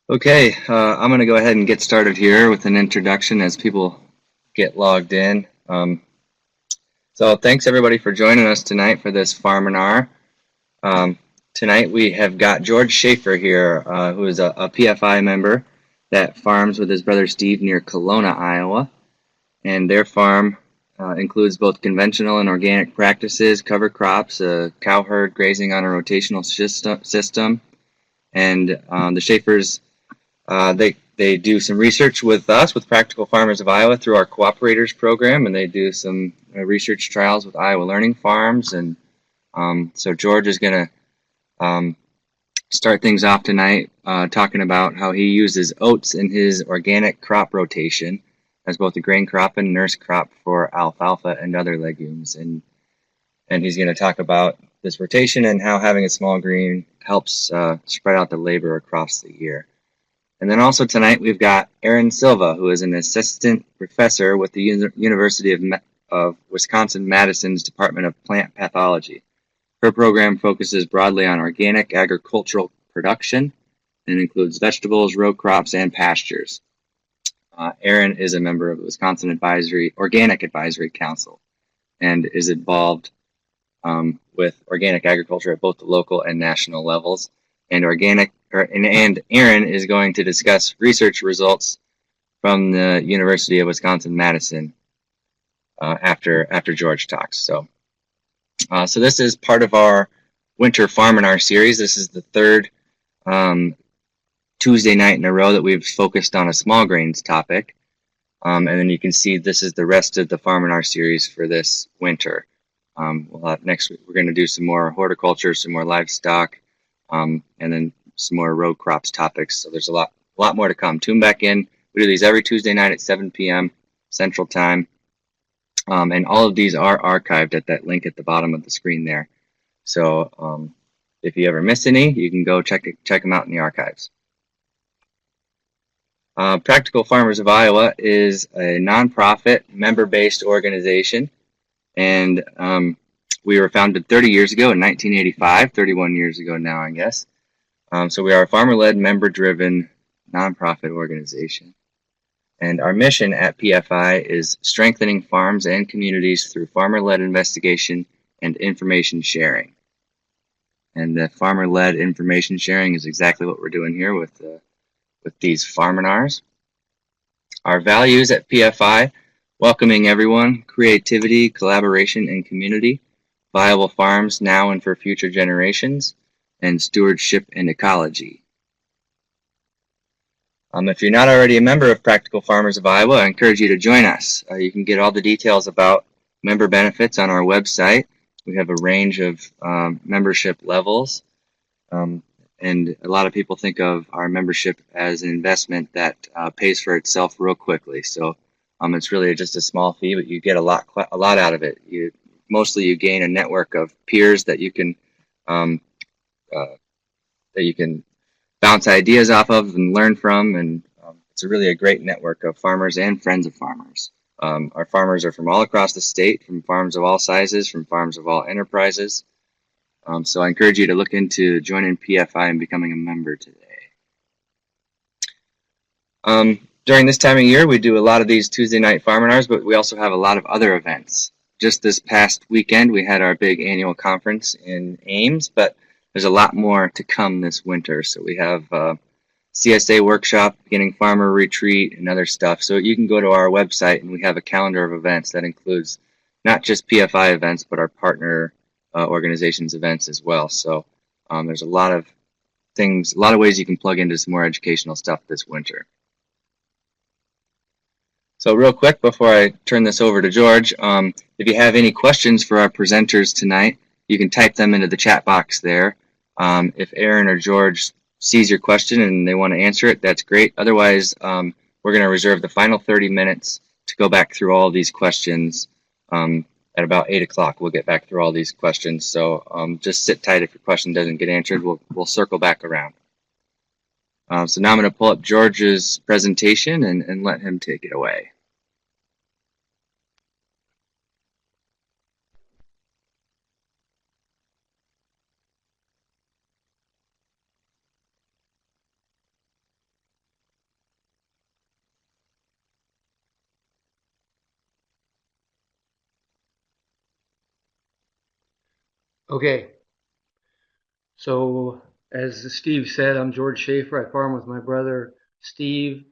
Okay, I'm going to go ahead and get started here with an introduction as people get logged in. So thanks everybody for joining us tonight for this Farminar. Tonight we have got George Schaefer here, who is a PFI member that farms with his brother Steve near Kalona, Iowa. And their farm includes both conventional and organic practices, cover crops, cow herd grazing on a rotational system. And the Schaefers they do some research with us, with Practical Farmers of Iowa, through our Cooperators program, and they do some research trials with Iowa Learning Farms. And so George is going to start things off tonight talking about how he uses oats in his organic crop rotation as both a grain crop and nurse crop for alfalfa and other legumes. And he's going to talk about this rotation and how having a small green helps spread out the labor across the year. And then also tonight we've got Erin Silva, who is an assistant professor with the University of Wisconsin-Madison's Department of Plant Pathology. Her program focuses broadly on organic agricultural production and includes vegetables, row crops, and pastures. Erin is a member of the Wisconsin Organic Advisory Council and is involved with organic agriculture at both the local and national levels. And Erin is going to discuss research results from the University of Wisconsin-Madison after George talks. So this is part of our Winter Farminar series. This is the third Tuesday night in a row that we've focused on a small grains topic. And then you can see this is the rest of the Farminar series for this winter. Next week we're going to do some more horticulture, some more livestock, and then some more row crops topics. So there's a lot more to come. Tune back in. We do these every Tuesday night at 7 p.m. Central Time. And all of these are archived at that link at the bottom of the screen there. So if you ever miss any, you can go check them out in the archives. Practical Farmers of Iowa is a nonprofit, member-based organization. And we were founded 30 years ago in 1985, 31 years ago now, I guess. So we are a farmer-led, member-driven nonprofit organization. And our mission at PFI is strengthening farms and communities through farmer-led investigation and information sharing. And the farmer-led information sharing is exactly what we're doing here with these Farminars. Our values at PFI: welcoming everyone, creativity, collaboration, and community, viable farms now and for future generations, and stewardship and ecology. If you're not already a member of Practical Farmers of Iowa, I encourage you to join us. You can get all the details about member benefits on our website. We have a range of membership levels, and a lot of people think of our membership as an investment that pays for itself real quickly. So it's really just a small fee, but you get a lot out of it. Mostly you gain a network of peers that you can bounce ideas off of and learn from, and it's really a great network of farmers and friends of farmers. Our farmers are from all across the state, from farms of all sizes, from farms of all enterprises. So I encourage you to look into joining PFI and becoming a member today. During this time of year, we do a lot of these Tuesday night Farminars, but we also have a lot of other events. Just this past weekend, we had our big annual conference in Ames, but there's a lot more to come this winter. So we have CSA workshop, beginning farmer retreat, and other stuff. So you can go to our website, and we have a calendar of events that includes not just PFI events, but our partner organizations events as well. So there's a lot of things, a lot of ways you can plug into some more educational stuff this winter. So real quick before I turn this over to George, if you have any questions for our presenters tonight, you can type them into the chat box there. If Erin or George sees your question and they want to answer it, that's great. Otherwise, we're going to reserve the final 30 minutes to go back through all these questions. At about 8 o'clock, we'll get back through all these questions. So just sit tight. If your question doesn't get answered, we'll circle back around. So now I'm going to pull up George's presentation and let him take it away. Okay, so as Steve said, I'm George Schaefer. I farm with my brother Steve,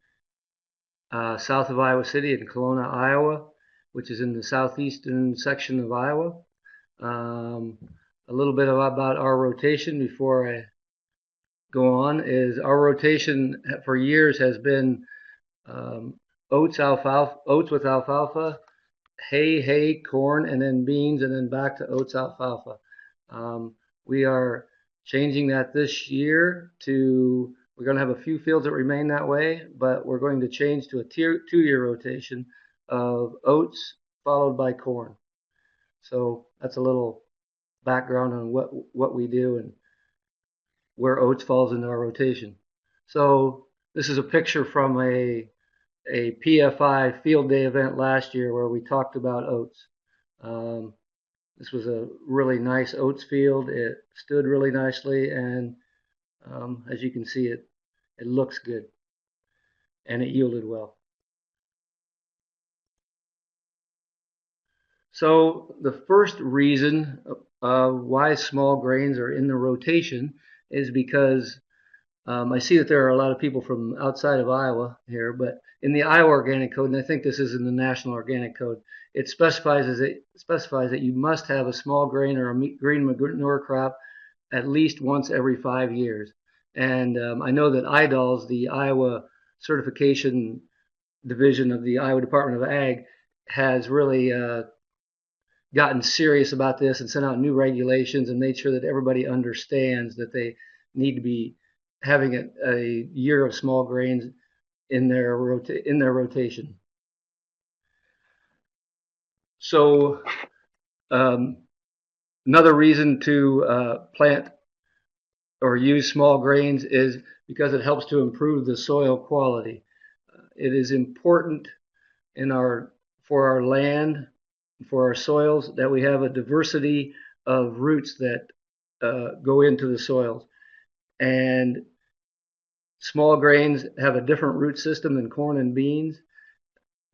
south of Iowa City in Kalona, Iowa, which is in the southeastern section of Iowa. Um, a little bit about our rotation before I go on is our rotation for years has been um, oats with alfalfa, hay, corn, and then beans, and then back to oats, alfalfa. Um, we are changing that this year to, we're going to have a few fields that remain that way, but we're going to change to a 2-year rotation of oats followed by corn. So that's a little background on what we do and where oats falls into our rotation. So this is a picture from a PFI field day event last year where we talked about oats. Um, this was a really nice oats field. It stood really nicely, and as you can see, it looks good and it yielded well. So the first reason why small grains are in the rotation is because I see that there are a lot of people from outside of Iowa here, but in the Iowa Organic Code, and I think this is in the National Organic Code, it specifies that you must have a small grain or a green manure crop at least once every 5 years. And I know that IDALS, the Iowa Certification Division of the Iowa Department of Ag, has really gotten serious about this and sent out new regulations and made sure that everybody understands that they need to be having a year of small grains in their rotation. So um, another reason to plant or use small grains is because it helps to improve the soil quality. It is important in our for our land, for our soils, that we have a diversity of roots that go into the soils. And small grains have a different root system than corn and beans.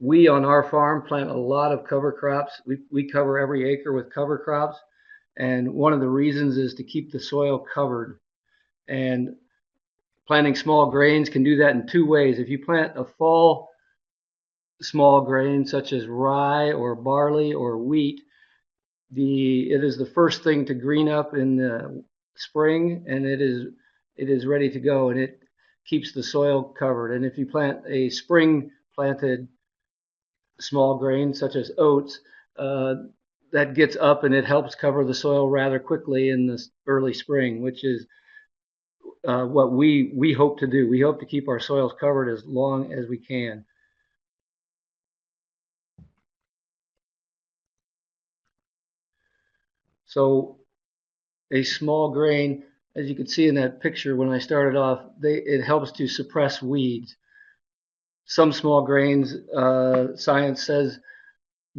We on our farm plant a lot of cover crops. We cover every acre with cover crops. And one of the reasons is to keep the soil covered. And planting small grains can do that in two ways. If you plant a fall small grain such as rye or barley or wheat, it is the first thing to green up in the spring, and it is ready to go, and it keeps the soil covered. And if you plant a spring planted small grain such as oats, uh, that gets up and it helps cover the soil rather quickly in the early spring, which is what we hope to do. We hope to keep our soils covered as long as we can. So a small grain, as you can see in that picture when I started off, it helps to suppress weeds. Some small grains, science says,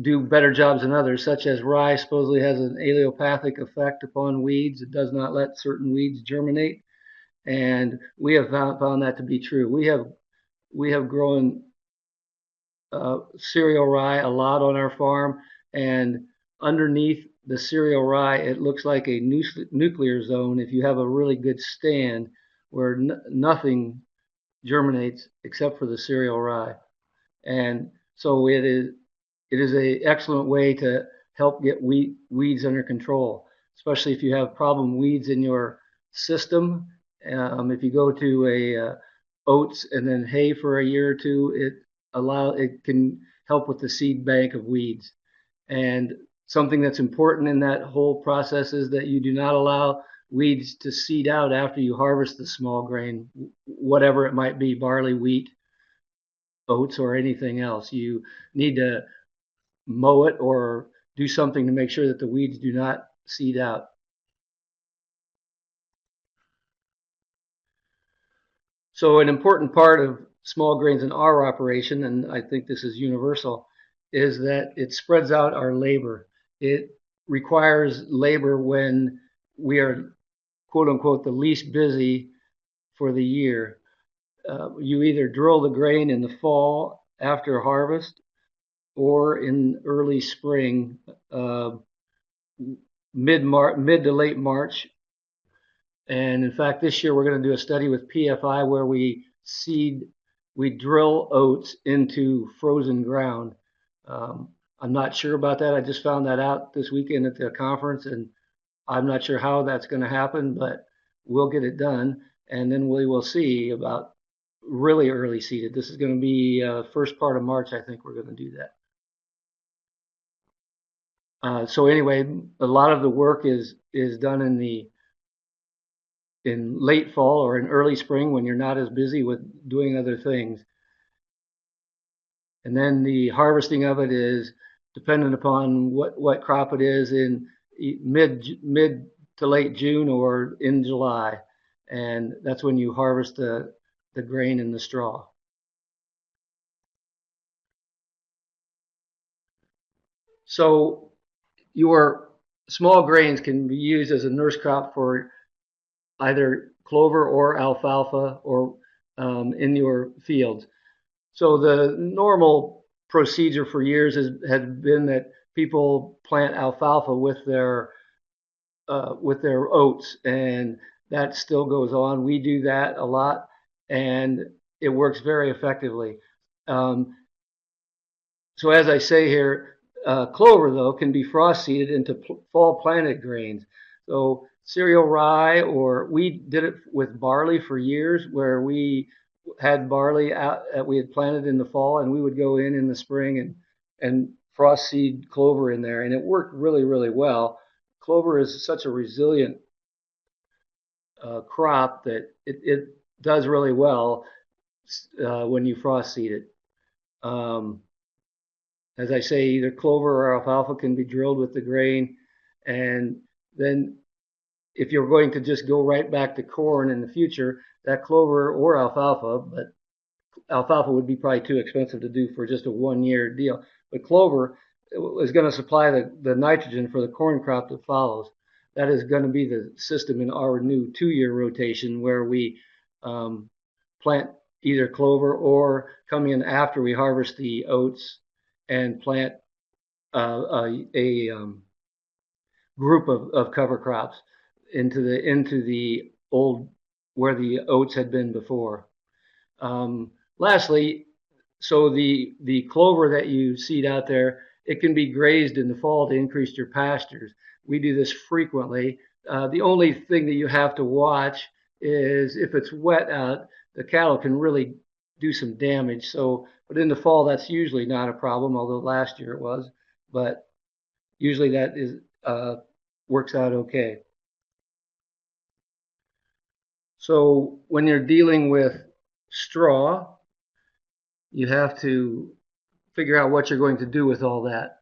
do better jobs than others, such as rye supposedly has an allelopathic effect upon weeds. It does not let certain weeds germinate, and we have found that to be true. We have grown cereal rye a lot on our farm, and underneath the cereal rye, it looks like a nuclear zone if you have a really good stand where nothing germinates except for the cereal rye. And so it is a excellent way to help get weeds under control, especially if you have problem weeds in your system. If you go to a oats and then hay for a year or two, it can help with the seed bank of weeds. And something that's important in that whole process is that you do not allow weeds to seed out after you harvest the small grain, whatever it might be, barley, wheat, oats, or anything else. You need to mow it or do something to make sure that the weeds do not seed out. So an important part of small grains in our operation, and I think this is universal, is that it spreads out our labor. It requires labor when we are, quote unquote, the least busy for the year. You either drill the grain in the fall after harvest or in early spring, uh, mid to late March. And in fact, this year we're going to do a study with PFI where we drill oats into frozen ground. I'm not sure about that. I just found that out this weekend at the conference, and I'm not sure how that's going to happen, but we'll get it done. And then we will see about really early seeded. This is going to be first part of March, I think we're going to do that. So anyway, a lot of the work is done in late fall or in early spring when you're not as busy with doing other things. And then the harvesting of it is dependent upon what crop it is in mid to late June or in July. And that's when you harvest the grain and the straw. So your small grains can be used as a nurse crop for either clover or alfalfa or in your fields. So the normal procedure for years has been that people plant alfalfa with their oats, and that still goes on. We do that a lot, and it works very effectively. Um, so as I say here, clover though can be frost seeded into fall planted grains. So cereal rye, or we did it with barley for years, where we had barley out that we had planted in the fall, and we would go in the spring and frost seed clover in there, and it worked really, really well. Clover is such a resilient crop that it does really well when you frost seed it. As I say, either clover or alfalfa can be drilled with the grain, and then if you're going to just go right back to corn in the future, that clover or alfalfa, but alfalfa would be probably too expensive to do for just a 1 year deal. But clover is going to supply the nitrogen for the corn crop that follows. That is going to be the system in our new 2 year rotation where we plant either clover or come in after we harvest the oats and plant a group of cover crops into the old where the oats had been before. Lastly, so the clover that you seed out there, it can be grazed in the fall to increase your pastures. We do this frequently. The only thing that you have to watch is if it's wet out, the cattle can really do some damage. So, but in the fall, that's usually not a problem, although last year it was. But usually that is works out okay. So when you're dealing with straw, you have to figure out what you're going to do with all that.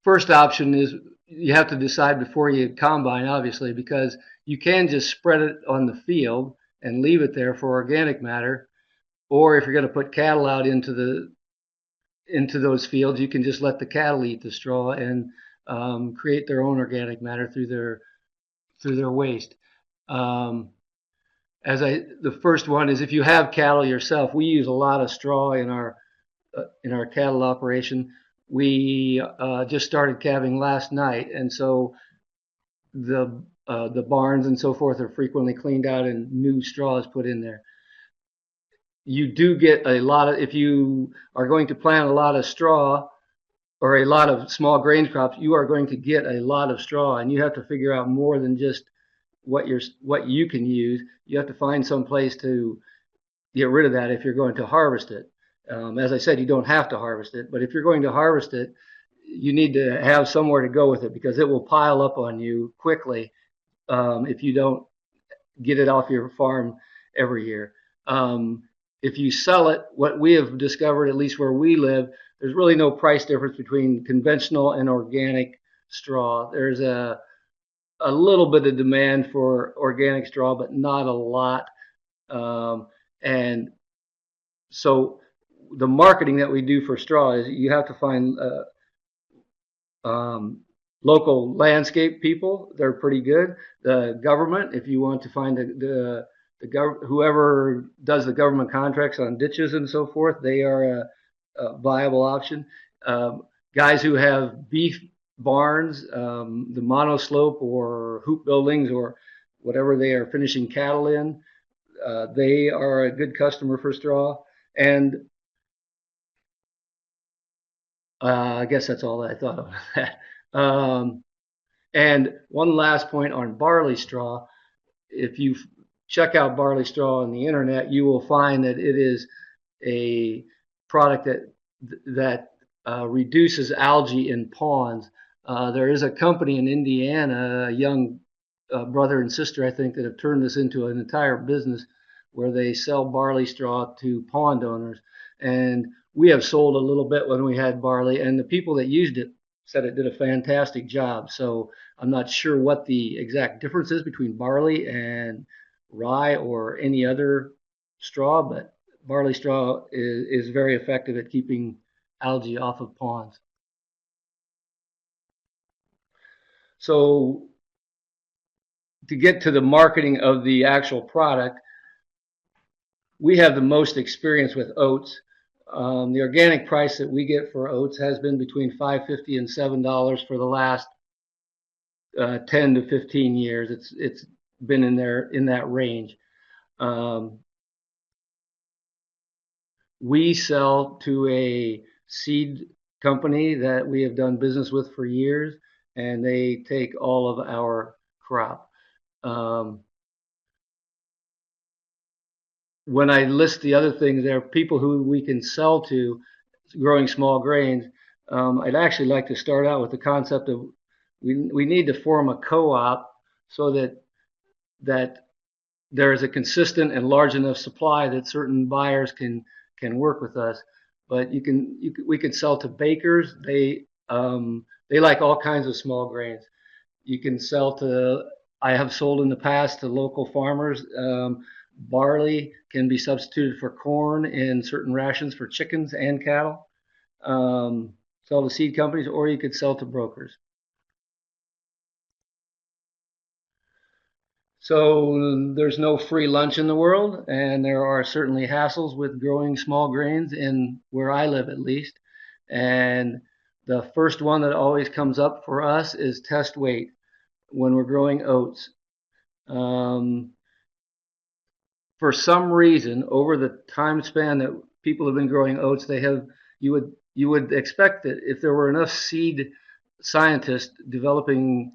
First option is you have to decide before you combine, obviously, because you can just spread it on the field and leave it there for organic matter. Or if you're going to put cattle out into those fields, you can just let the cattle eat the straw and create their own organic matter through their waste. The first one is if you have cattle yourself, we use a lot of straw in our cattle operation. We just started calving last night, and so the barns and so forth are frequently cleaned out and new straw is put in there. You do get a lot of, if you are going to plant a lot of straw or a lot of small grain crops, you are going to get a lot of straw, and you have to figure out more than just what you can use. You have to find some place to get rid of that if you're going to harvest it. As I said, you don't have to harvest it, but if you're going to harvest it, you need to have somewhere to go with it because it will pile up on you quickly if you don't get it off your farm every year. If you sell it, what we have discovered, at least where we live, there's really no price difference between conventional and organic straw. There's a little bit of demand for organic straw, but not a lot. And so the marketing that we do for straw is you have to find local landscape people. They're pretty good. The government, if you want to find whoever does the government contracts on ditches and so forth, they are a viable option. Guys who have beef barns, the monoslope or hoop buildings or whatever they are finishing cattle in. They are a good customer for straw. And I guess that's all that I thought of that. And one last point on barley straw. If you check out barley straw on the internet, you will find that it is a product that reduces algae in ponds. There is a company in Indiana, a young brother and sister, I think, that have turned this into an entire business where they sell barley straw to pond owners. And we have sold a little bit when we had barley, and the people that used it said it did a fantastic job. So I'm not sure what the exact difference is between barley and rye or any other straw, but barley straw is very effective at keeping algae off of ponds. So to get to the marketing of the actual product, we have the most experience with oats. The organic price that we get for oats has been between $5.50 and $7 for the last 10 to 15 years. It's been in there in that range. We sell to a seed company that we have done business with for years, and they take all of our crop. When I list the other things, there are people who we can sell to growing small grains. I'd actually like to start out with the concept of we need to form a co-op so that there is a consistent and large enough supply that certain buyers can work with us. But we can sell to bakers. They like all kinds of small grains. You can sell to. I have sold in the past to local farmers. Barley can be substituted for corn in certain rations for chickens and cattle. Sell to seed companies, or you could sell to brokers. So there's no free lunch in the world, and there are certainly hassles with growing small grains in where I live, at least. And the first one that always comes up for us is test weight when we're growing oats. Um, for some reason, over the time span that people have been growing oats, you would expect that if there were enough seed scientists developing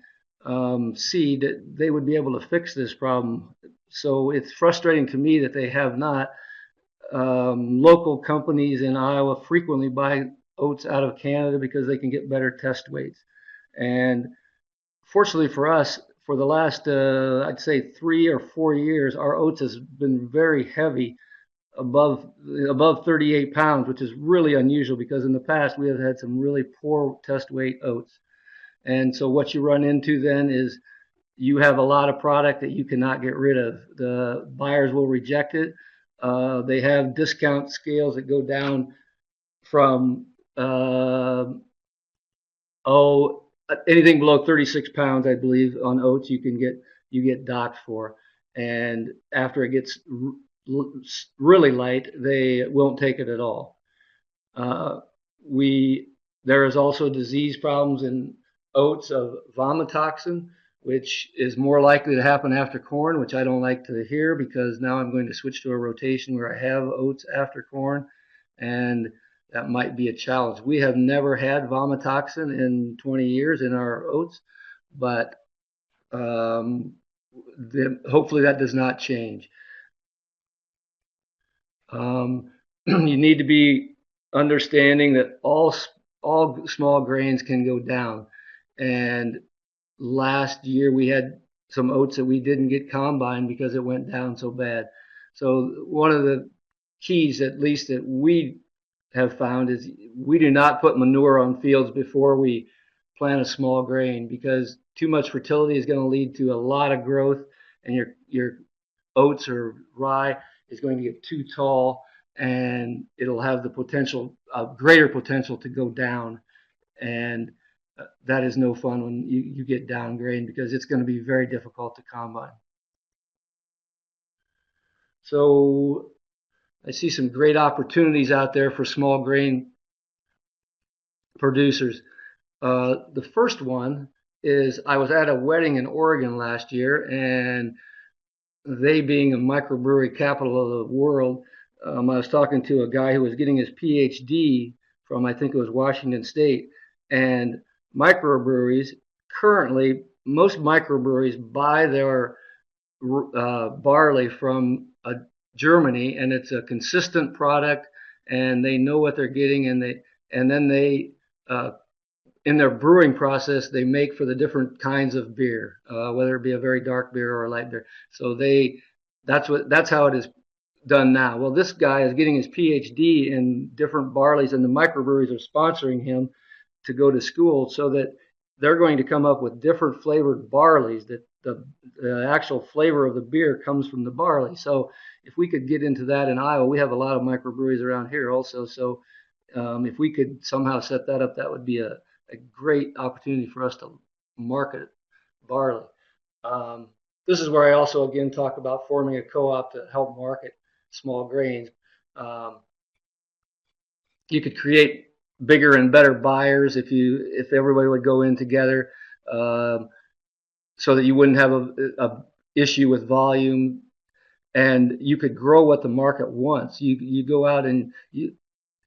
seed, they would be able to fix this problem. So it's frustrating to me that they have not. Local companies in Iowa frequently buy oats out of Canada because they can get better test weights. And fortunately for us, for the last, I'd say 3 or 4 years, our oats has been very heavy, above 38 pounds, which is really unusual because in the past we have had some really poor test weight oats. And so what you run into then is you have a lot of product that you cannot get rid of. The buyers will reject it. They have discount scales that go down from oh anything below 36 pounds, I believe, on oats you get docked for. And after it gets really light, they won't take it at all. Uh, we There is also disease problems in oats of vomitoxin, which is more likely to happen after corn, which I don't like to hear because now I'm going to switch to a rotation where I have oats after corn, and that might be a challenge. We have never had vomitoxin in 20 years in our oats, but um, hopefully that does not change. You need to be understanding that all small grains can go down. And last year we had some oats that we didn't get combined because it went down so bad. So one of the keys, at least that we have found, is we do not put manure on fields before we plant a small grain because too much fertility is going to lead to a lot of growth, and your oats or rye is going to get too tall, and it'll have the potential, greater potential to go down. And that is no fun when you get down grain because it's going to be very difficult to combine. So I see some great opportunities out there for small grain producers. The first one is I was at a wedding in Oregon last year, and they being a microbrewery capital of the world, I was talking to a guy who was getting his PhD from, I think it was Washington State, and microbreweries currently, most microbreweries buy their barley from Germany, and it's a consistent product, and they know what they're getting, and then they in their brewing process, they make for the different kinds of beer, whether it be a very dark beer or a light beer. So that's how it is done now. Well, this guy is getting his PhD in different barleys, and the microbreweries are sponsoring him to go to school so that they're going to come up with different flavored barleys that the actual flavor of the beer comes from the barley. So if we could get into that in Iowa, we have a lot of microbreweries around here also. So if we could somehow set that up, that would be a great opportunity for us to market barley. This is where I also again talk about forming a co-op to help market small grains. Um, you could create bigger and better buyers if everybody would go in together, um, so that you wouldn't have a issue with volume, and you could grow what the market wants. You go out and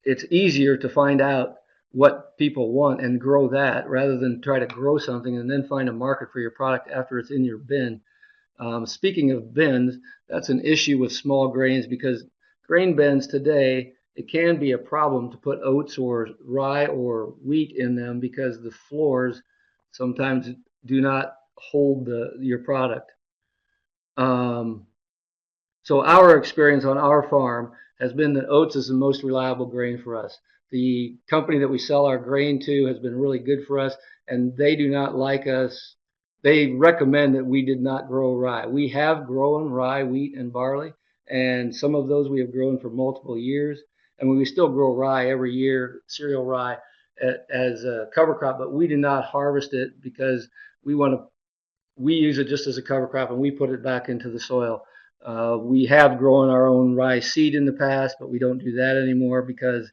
it's easier to find out what people want and grow that rather than try to grow something and then find a market for your product after it's in your bin. Speaking of bins, that's an issue with small grains because grain bins today, it can be a problem to put oats or rye or wheat in them because the floors sometimes do not hold your product. Um, so our experience on our farm has been that oats is the most reliable grain for us. The company that we sell our grain to has been really good for us, and they do not like us. They recommend that we did not grow rye. We have grown rye, wheat, and barley, and some of those we have grown for multiple years. And we still grow rye every year, cereal rye, as a cover crop, but we do not harvest it because we want to we use it just as a cover crop and we put it back into the soil. We have grown our own rye seed in the past, but we don't do that anymore because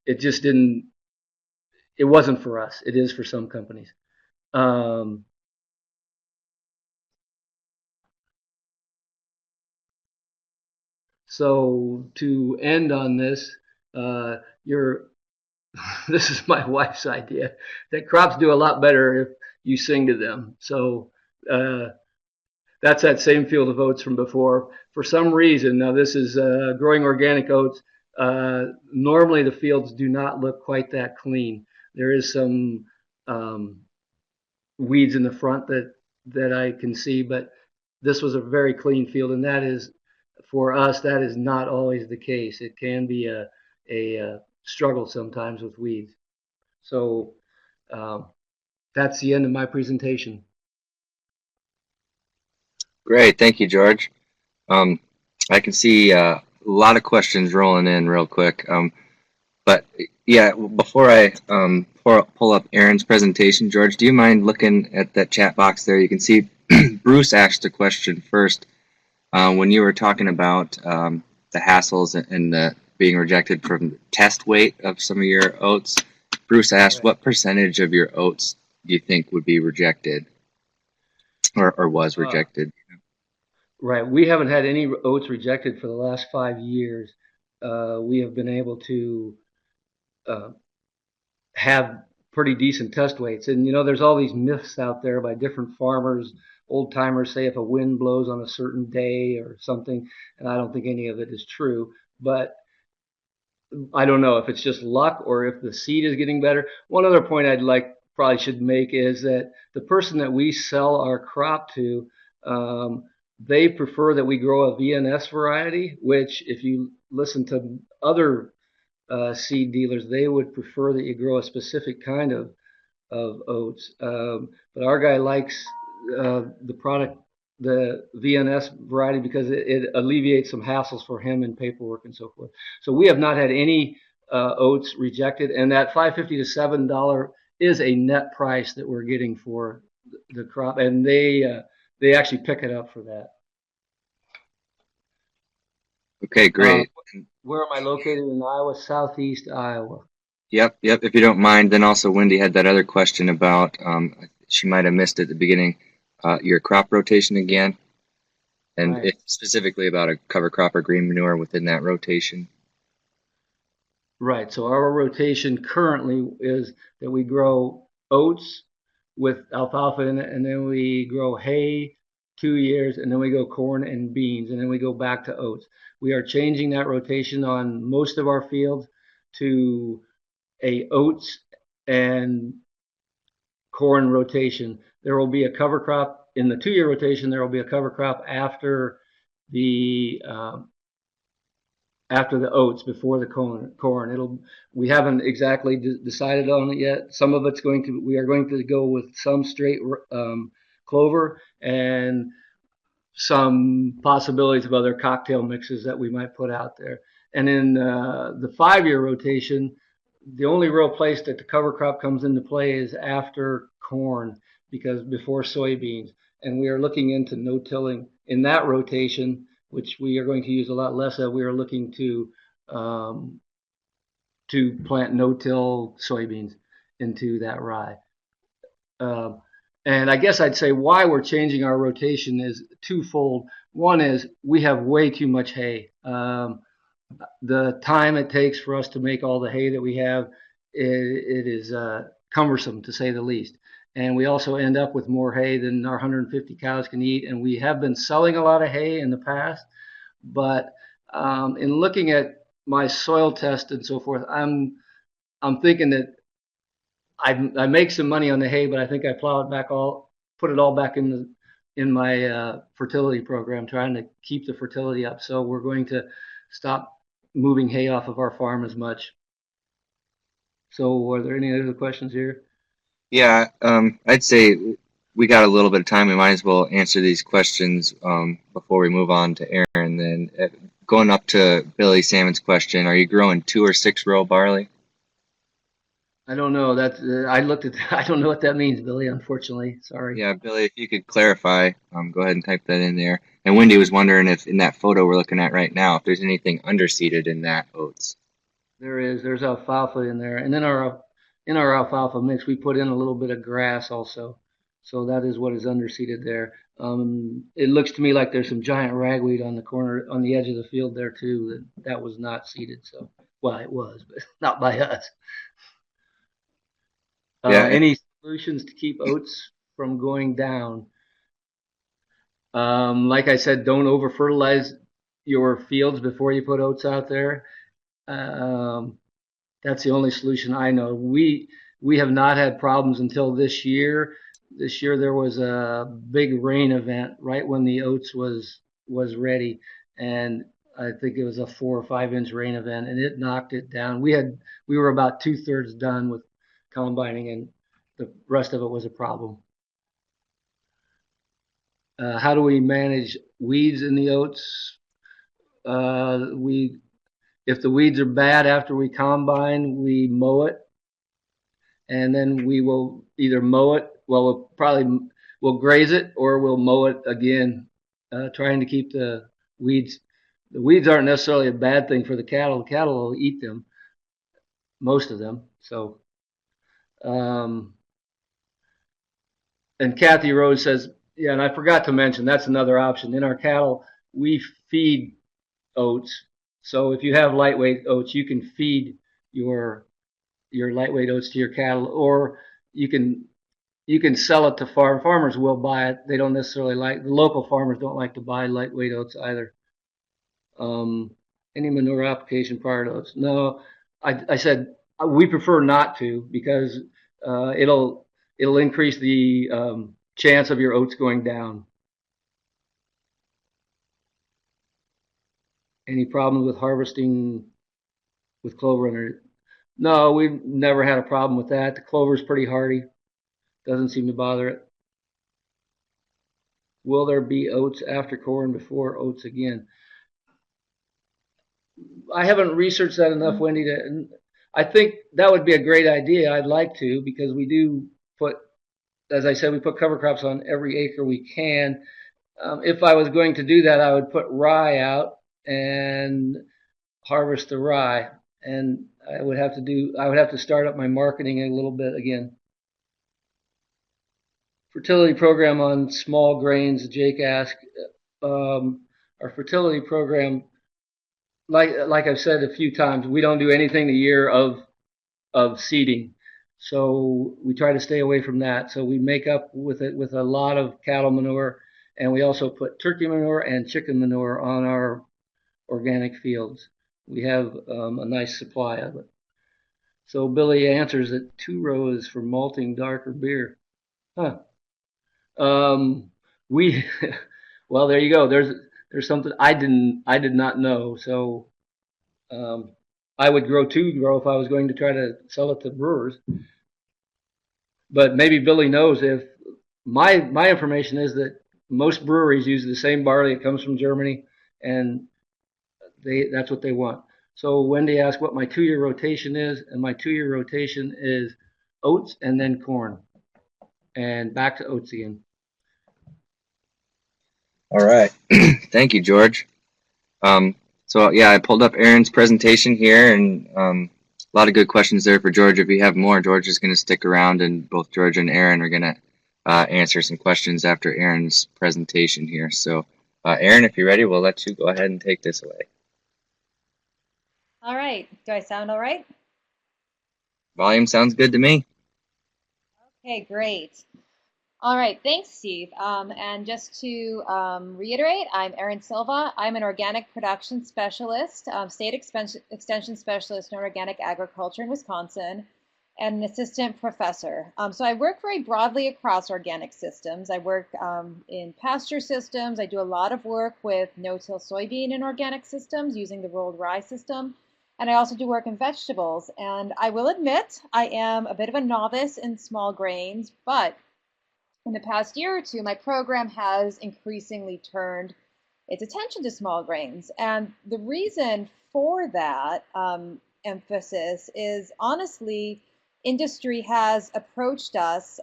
it just didn't, it wasn't for us. It is for some companies. Um, so to end on this, you're, this is my wife's idea that crops do a lot better if you sing to them. So that's that same field of oats from before. For some reason, now this is growing organic oats. Normally, the fields do not look quite that clean. There is some um, weeds in the front that I can see, but this was a very clean field, and that is for us. That is not always the case. It can be a struggle sometimes with weeds. So um, that's the end of my presentation. Great, thank you, George. Um, I can see a lot of questions rolling in real quick. But yeah, before I pull up Erin's presentation, George, do you mind looking at that chat box there? You can see Bruce asked a question first when you were talking about the hassles and the being rejected from the test weight of some of your oats. Bruce asked, Right. what percentage of your oats do you think would be rejected or was Uh, rejected? Right. We haven't had any oats rejected for the last 5 years. We have been able to uh, have pretty decent test weights. And, there's all these myths out there by different farmers. Old timers say if a wind blows on a certain day or something, and I don't think any of it is true. But I don't know if it's just luck or if the seed is getting better. One other point probably should make is that the person that we sell our crop to, they prefer that we grow a VNS variety, which if you listen to other seed dealers, they would prefer that you grow a specific kind of oats. But our guy likes the product, the VNS variety, because it alleviates some hassles for him in paperwork and so forth. So we have not had any oats rejected, and that $5.50 to $7 is a net price that we're getting for the crop, and they actually pick it up for that. Okay, Uh, great. where am I located in Iowa? Southeast Iowa. Yep, yep. If you don't mind, then also Wendy had that other question about, she might have missed at the beginning, your crop rotation again, and Right. if specifically about a cover crop or green manure within that rotation. Right. So our rotation currently is that we grow oats with alfalfa in it, and then we grow hay 2 years, and then we go corn and beans, and then we go back to oats. We are changing that rotation on most of our fields to a oats and corn rotation. There will be a cover crop in the 2 year rotation. There will be a cover crop the after the oats, before the corn. We haven't exactly decided on it yet. Some of it's we are going to go with some straight clover and some possibilities of other cocktail mixes that we might put out there. And in the 5 year rotation, the only real place that the cover crop comes into play is after corn, because before soybeans. And we are looking into no-tilling in that rotation, which we are going to use a lot less of. We are looking um, to plant no-till soybeans into that rye. Uh, and I guess I'd say why we're changing our rotation is twofold. One is we have way too much hay. The time it takes for us to make all the hay that we have, it is cumbersome to say the least. And we also end up with more hay than our 150 cows can eat. And we have been selling a lot of hay in the past, but in looking at my soil test and so forth, I'm thinking that I make some money on the hay, but I think I put it all back in my fertility program, trying to keep the fertility up. So we're going to stop moving hay off of our farm as much. So are there any other questions here? Yeah, I'd say we got a little bit of time. We might as well answer these questions before we move on to Erin. Then going up to Billy Salmon's question, are you growing 2 or 6 row barley? I don't know. I looked at. I don't know what that means, Billy. Unfortunately, sorry. Yeah, Billy, if you could clarify, go ahead and type that in there. And Wendy was wondering if in that photo we're looking at right now, if there's anything underseeded in that oats. There's alfalfa in there, and then in our alfalfa mix we put in a little bit of grass also. So that is what is underseeded there. It looks to me like there's some giant ragweed on the corner on the edge of the field there too. That was not seeded. So well, it was, but not by us. Yeah, Any solutions to keep oats from going down? Like I said, don't over fertilize your fields before you put oats out there. Um, That's the only solution I know. We have not had problems until this year. This year there was a big rain event right when the oats was ready, and I think it was a 4 or 5 inch rain event, and it knocked it down. We were about 2/3 done with combining, and the rest of it was a problem. How do we manage weeds in the oats? We If the weeds are bad after we combine, we mow it, and then we will either mow it. Well, we'll graze it, or we'll mow it again, trying to keep the weeds. The weeds aren't necessarily a bad thing for the cattle. The cattle will eat them, most of them. So, um, and Kathy Rose says, yeah, and I forgot to mention that's another option. In our cattle, we feed oats. So if you have lightweight oats, you can feed your lightweight oats to your cattle, or you can sell it to farmers. Will buy it. They don't necessarily like the local farmers don't like to buy lightweight oats either. Any manure application prior to oats? No, I said we prefer not to, because it'll increase the chance of your oats going down. Any problems with harvesting with clover under it? No, we've never had a problem with that. The clover's pretty hardy. Doesn't seem to bother it. Will there be oats after corn before oats again? I haven't researched that enough, Wendy. I think that would be a great idea. I'd like to, because we do put, as I said, we put cover crops on every acre we can. If I was going to do that, I would put rye out and harvest the rye. and I would have to start up my marketing a little bit again. Fertility program on small grains, Jake asked. Our fertility program, like I've said a few times, we don't do anything the year of seeding. So we try to stay away from that. So we make up with it with a lot of cattle manure, and we also put turkey manure and chicken manure on our organic fields. We have a nice supply of it. So Billy answers that 2 row is for malting darker beer. Huh. Um, we, well, there you go. There's something I did not know. So um, I would grow 2 row if I was going to try to sell it to brewers. But maybe Billy knows if my information is that most breweries use the same barley. It comes from Germany, and that's what they want. So Wendy asked what my 2-year rotation is, and my 2-year rotation is oats and then corn, and back to oats again. All right. Thank you, George. So yeah, I pulled up Erin's presentation here, and a lot of good questions there for George. If you have more, George is going to stick around, and both George and Erin are going to answer some questions after Erin's presentation here. So, Erin, if you're ready, we'll let you go ahead and take this away. All right. Do I sound all right? Volume sounds good to me. Okay, great. All right, thanks, Steve. And just to reiterate, I'm Erin Silva. I'm an organic production specialist, state extension specialist in organic agriculture in Wisconsin, and an assistant professor. So I work very broadly across organic systems. I work in pasture systems. I do a lot of work with no-till soybean in organic systems using the rolled rye system. And I also do work in vegetables. And I will admit I am a bit of a novice in small grains, but in the past year or two, my program has increasingly turned its attention to small grains. And the reason for that emphasis is honestly, industry has approached us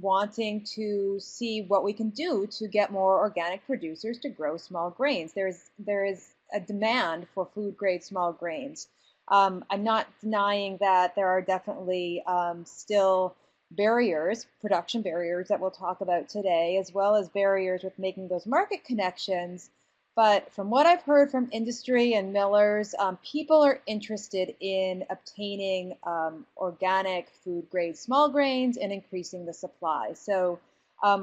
wanting to see what we can do to get more organic producers to grow small grains. There is a demand for food grade small grains. I'm not denying that there are definitely still barriers, production barriers that we'll talk about today, as well as barriers with making those market connections. But from what I've heard from industry and millers, people are interested in obtaining organic food grade small grains and increasing the supply. So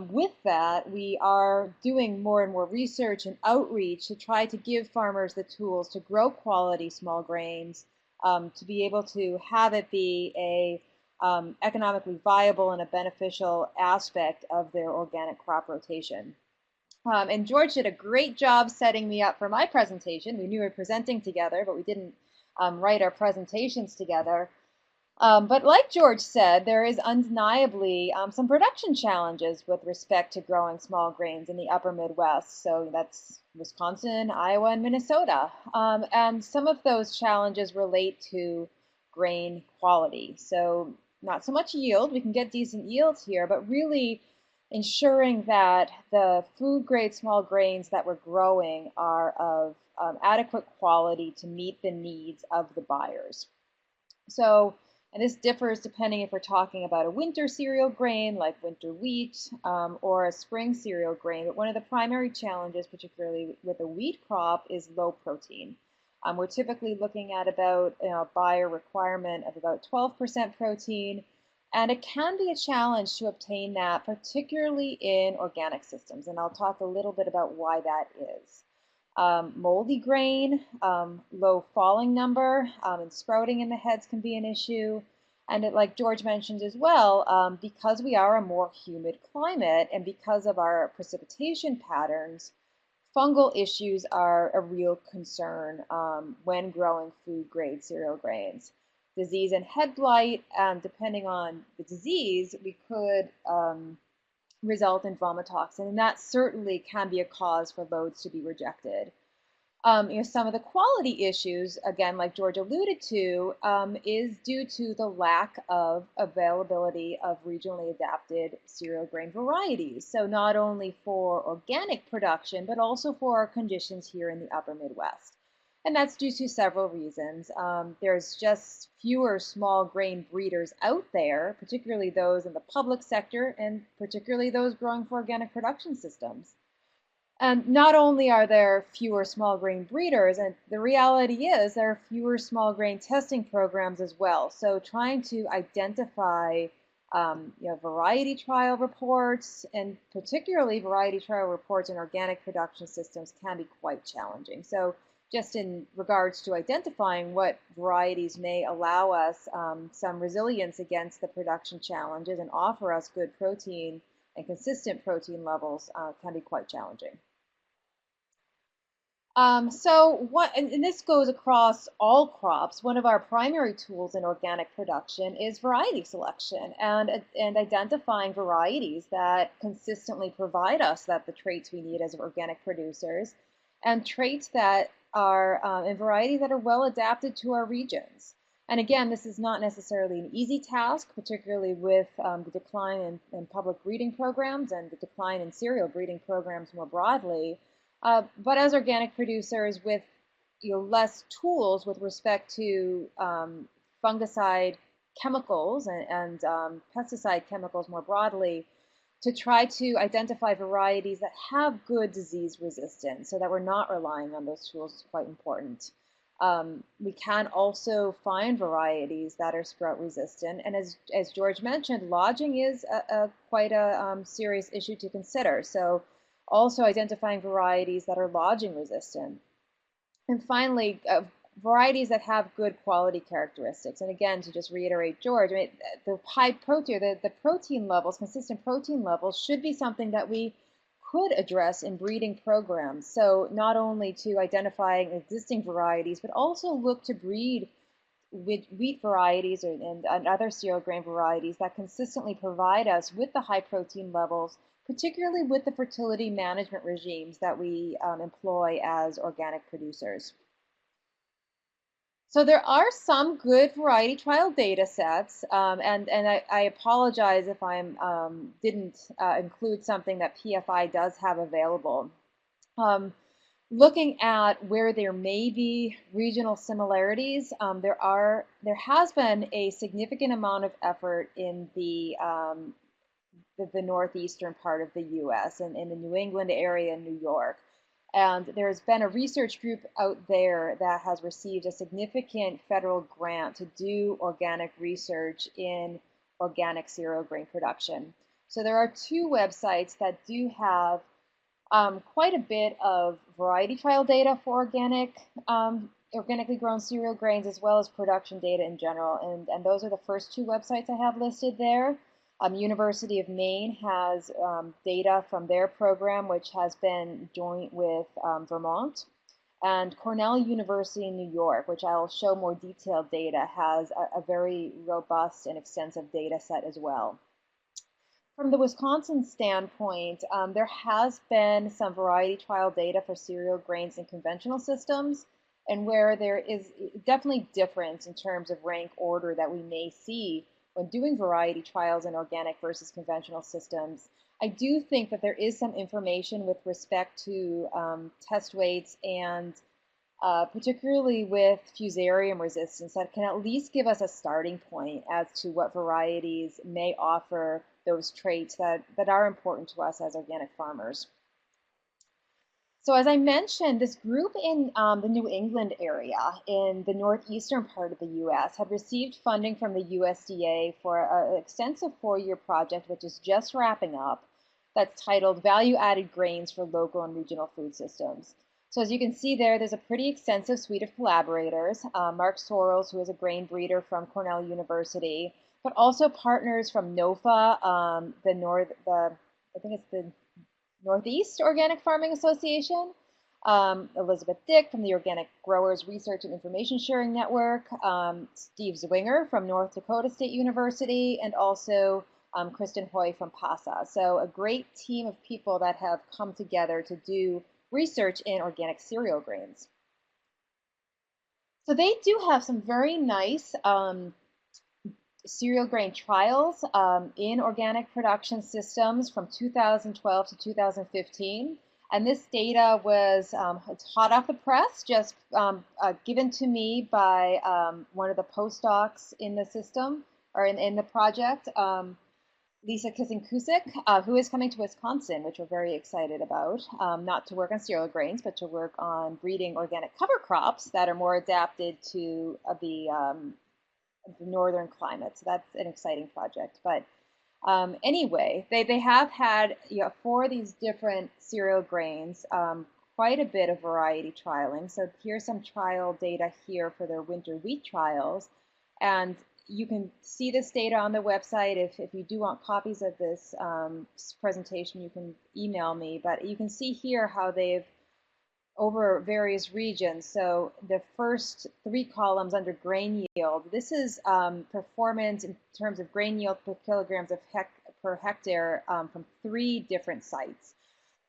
with that, we are doing more and more research and outreach to try to give farmers the tools to grow quality small grains, to be able to have it be a economically viable and a beneficial aspect of their organic crop rotation. And George did a great job setting me up for my presentation. We knew we were presenting together, but we didn't write our presentations together. But like George said, there is undeniably some production challenges with respect to growing small grains in the upper Midwest. So that's Wisconsin, Iowa, and Minnesota. And some of those challenges relate to grain quality. So not so much yield, we can get decent yields here, but really ensuring that the food grade small grains that we're growing are of adequate quality to meet the needs of the buyers. So, and this differs depending if we're talking about a winter cereal grain like winter wheat or a spring cereal grain. But one of the primary challenges, particularly with a wheat crop, is low protein. We're typically looking at about a buyer requirement of about 12% protein, and it can be a challenge to obtain that, particularly in organic systems. And I'll talk a little bit about why that is. Moldy grain, low falling number, and sprouting in the heads can be an issue. And like George mentioned as well, because we are a more humid climate and because of our precipitation patterns, fungal issues are a real concern when growing food grade cereal grains. Disease and head blight, depending on the disease, we could result in vomitoxin, and that certainly can be a cause for loads to be rejected. Some of the quality issues, again, like George alluded to, is due to the lack of availability of regionally adapted cereal grain varieties. So not only for organic production, but also for our conditions here in the upper Midwest. And that's due to several reasons. There's just fewer small grain breeders out there, particularly those in the public sector and particularly those growing for organic production systems. And not only are there fewer small grain breeders, and the reality is there are fewer small grain testing programs as well. So trying to identify variety trial reports, and particularly variety trial reports in organic production systems, can be quite challenging. So just in regards to identifying what varieties may allow us some resilience against the production challenges and offer us good protein and consistent protein levels can be quite challenging. And this goes across all crops. One of our primary tools in organic production is variety selection and identifying varieties that consistently provide us the traits we need as organic producers, and traits that are and varieties that are well adapted to our regions. And again, this is not necessarily an easy task, particularly with the decline in public breeding programs and the decline in cereal breeding programs more broadly. But as organic producers with less tools with respect to fungicide chemicals and pesticide chemicals more broadly, to try to identify varieties that have good disease resistance so that we're not relying on those tools is quite important. We can also find varieties that are sprout resistant, and as George mentioned, lodging is quite a serious issue to consider. So also identifying varieties that are lodging resistant. And finally, varieties that have good quality characteristics. And again, to just reiterate George, I mean, the high protein, the protein levels, consistent protein levels should be something that we could address in breeding programs. So not only to identifying existing varieties, but also look to breed with wheat varieties and other cereal grain varieties that consistently provide us with the high protein levels, particularly with the fertility management regimes that we employ as organic producers. So there are some good variety trial data sets, and I apologize if I didn't include something that PFI does have available. Looking at where there may be regional similarities, there has been a significant amount of effort in the northeastern part of the U.S. and in the New England area in New York. And there's been a research group out there that has received a significant federal grant to do organic research in organic cereal grain production. So there are two websites that do have quite a bit of variety trial data for organically grown cereal grains, as well as production data in general. And those are the first two websites I have listed there. University of Maine has data from their program, which has been joint with Vermont. And Cornell University in New York, which I'll show more detailed data, has a very robust and extensive data set as well. From the Wisconsin standpoint, there has been some variety trial data for cereal grains in conventional systems, and where there is definitely difference in terms of rank order that we may see when doing variety trials in organic versus conventional systems. I do think that there is some information with respect to test weights and particularly with Fusarium resistance that can at least give us a starting point as to what varieties may offer those traits that are important to us as organic farmers. So as I mentioned, this group in the New England area in the northeastern part of the U.S. had received funding from the USDA for an extensive 4-year project, which is just wrapping up, that's titled Value-Added Grains for Local and Regional Food Systems. So as you can see there, there's a pretty extensive suite of collaborators. Mark Sorrells, who is a grain breeder from Cornell University, but also partners from NOFA, I think it's the Northeast Organic Farming Association, Elizabeth Dick from the Organic Growers Research and Information Sharing Network, Steve Zwinger from North Dakota State University, and also Kristen Hoy from PASA. So a great team of people that have come together to do research in organic cereal grains. So they do have some very nice cereal grain trials in organic production systems from 2012 to 2015. And this data was it's hot off the press, just given to me by one of the postdocs in the system or in the project. Lisa Kissing-Kusik, who is coming to Wisconsin, which we're very excited about, not to work on cereal grains, but to work on breeding organic cover crops that are more adapted to the northern climate. So that's an exciting project. But anyway, they have had, for these different cereal grains, quite a bit of variety trialing. So here's some trial data here for their winter wheat trials. And you can see this data on the website. If you do want copies of this presentation, you can email me. But you can see here how they've, over various regions. So the first 3 columns under grain yield, this is performance in terms of grain yield per kilograms per hectare from 3 different sites.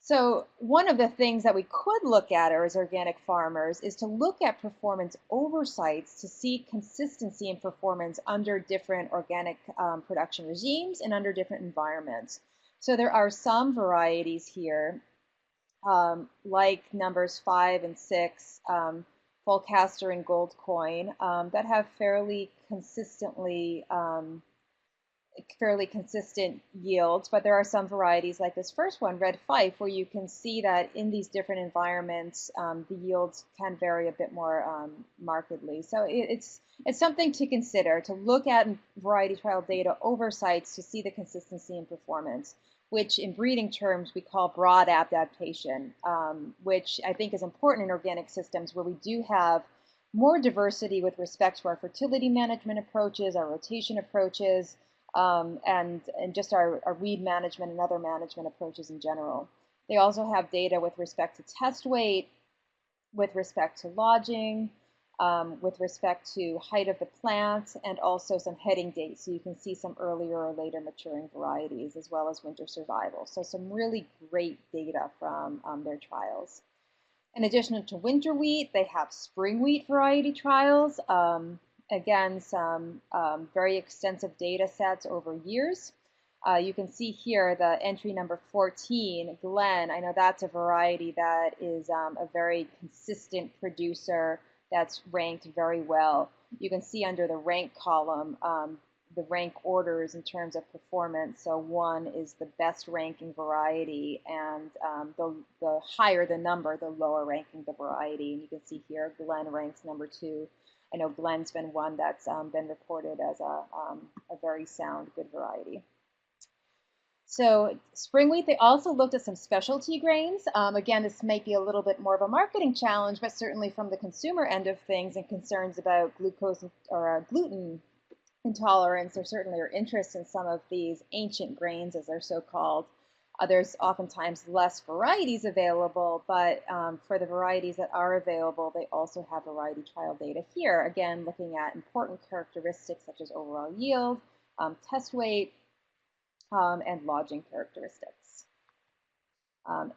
So one of the things that we could look at as organic farmers is to look at performance over sites to see consistency in performance under different organic production regimes and under different environments. So there are some varieties here, like numbers 5 and 6, Fulcaster and Gold Coin, that have fairly consistent yields, but there are some varieties like this first one, Red Fife, where you can see that in these different environments, the yields can vary a bit more markedly. So it's something to consider, to look at variety trial data over sites to see the consistency in performance, which in breeding terms we call broad adaptation, which I think is important in organic systems where we do have more diversity with respect to our fertility management approaches, our rotation approaches, and just our weed management and other management approaches in general. They also have data with respect to test weight, with respect to lodging, with respect to height of the plant, and also some heading dates. So you can see some earlier or later maturing varieties, as well as winter survival. So some really great data from their trials. In addition to winter wheat, they have spring wheat variety trials. Again, some very extensive data sets over years. You can see here the entry number 14, Glen. I know that's a variety that is a very consistent producer that's ranked very well. You can see under the rank column the rank orders in terms of performance. So 1 is the best ranking variety, and the higher the number, the lower ranking the variety. And you can see here Glen ranks number 2. I know Glen's been one that's been reported as a very sound, good variety. So spring wheat, they also looked at some specialty grains. Again, this might be a little bit more of a marketing challenge, but certainly from the consumer end of things and concerns about glucose or gluten intolerance, there certainly are interest in some of these ancient grains, as they're so called. There's oftentimes less varieties available, but for the varieties that are available, they also have variety trial data here. Again, looking at important characteristics such as overall yield, test weight, and lodging characteristics.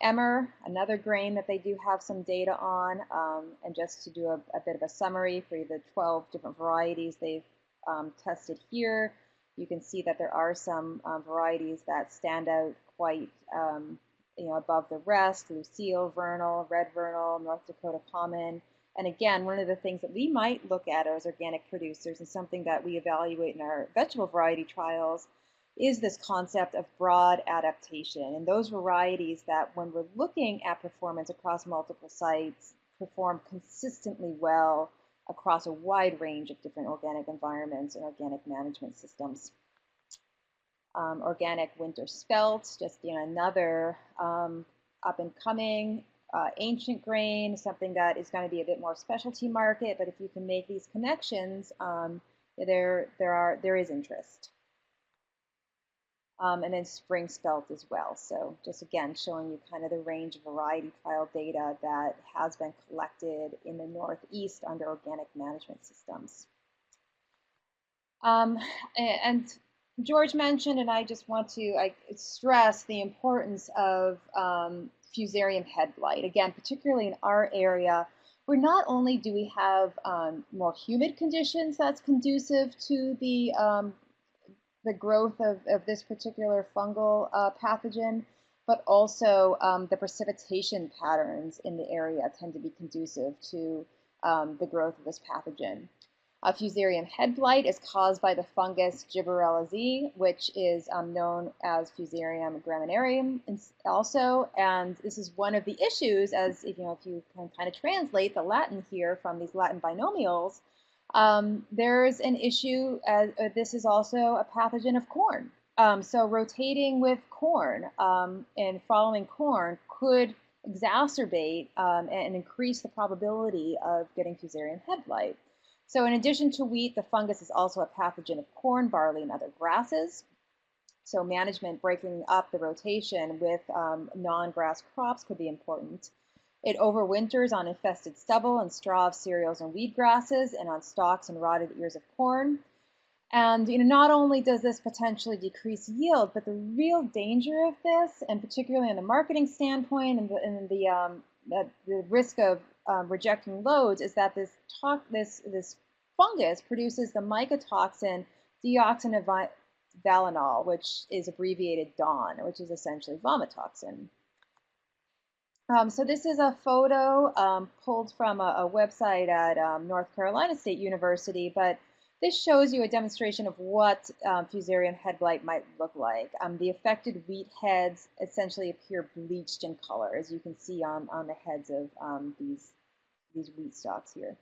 Emmer, another grain that they do have some data on, and just to do a bit of a summary for the 12 different varieties they've tested here, you can see that there are some varieties that stand out quite above the rest: Lucille, Vernal, Red Vernal, North Dakota Common. And again, one of the things that we might look at as organic producers, and something that we evaluate in our vegetable variety trials, is this concept of broad adaptation. And those varieties that, when we're looking at performance across multiple sites, perform consistently well across a wide range of different organic environments and organic management systems. Organic winter spelt, just another up and coming ancient grain, something that is going to be a bit more specialty market, but if you can make these connections, there is interest. And then spring spelt as well. So just again showing you kind of the range of variety trial data that has been collected in the Northeast under organic management systems. And George mentioned, and I just want to stress the importance of Fusarium head blight. Again, particularly in our area, where not only do we have more humid conditions that's conducive to the growth of this particular fungal pathogen, but also the precipitation patterns in the area tend to be conducive to the growth of this pathogen. Fusarium head blight is caused by the fungus Gibberella Z, which is known as Fusarium graminearum also. And this is one of the issues, as if you can kind of translate the Latin here from these Latin binomials, there's an issue. This is also a pathogen of corn. So rotating with corn and following corn could exacerbate and increase the probability of getting Fusarium head blight. So in addition to wheat, the fungus is also a pathogen of corn, barley, and other grasses. So management, breaking up the rotation with non-grass crops could be important. It overwinters on infested stubble and straw of cereals and weed grasses and on stalks and rotted ears of corn. And not only does this potentially decrease yield, but the real danger of this, and particularly in the marketing standpoint and the risk of rejecting loads, is that this fungus produces the mycotoxin deoxynivalenol, which is abbreviated DON, which is essentially vomitoxin. So this is a photo pulled from a website at North Carolina State University, but this shows you a demonstration of what Fusarium head blight might look like. The affected wheat heads essentially appear bleached in color, as you can see on the heads of these wheat stalks here.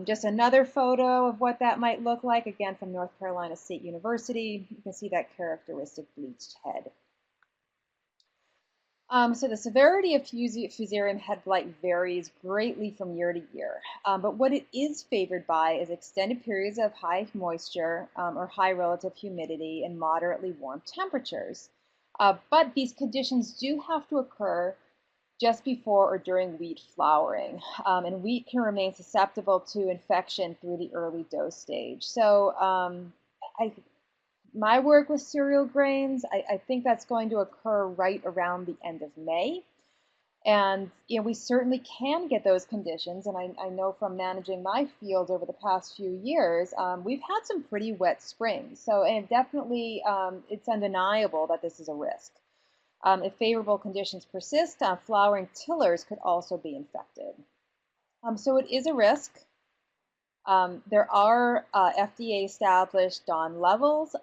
Just another photo of what that might look like, again from North Carolina State University. You can see that characteristic bleached head. So the severity of Fusarium head blight varies greatly from year to year, but what it is favored by is extended periods of high moisture or high relative humidity and moderately warm temperatures. But these conditions do have to occur just before or during wheat flowering, and wheat can remain susceptible to infection through the early dose stage. So my work with cereal grains, I think that's going to occur right around the end of May. And we certainly can get those conditions. And I know from managing my field over the past few years, we've had some pretty wet springs. So and definitely it's undeniable that this is a risk. If favorable conditions persist, flowering tillers could also be infected. So it is a risk. There are FDA-established DON levels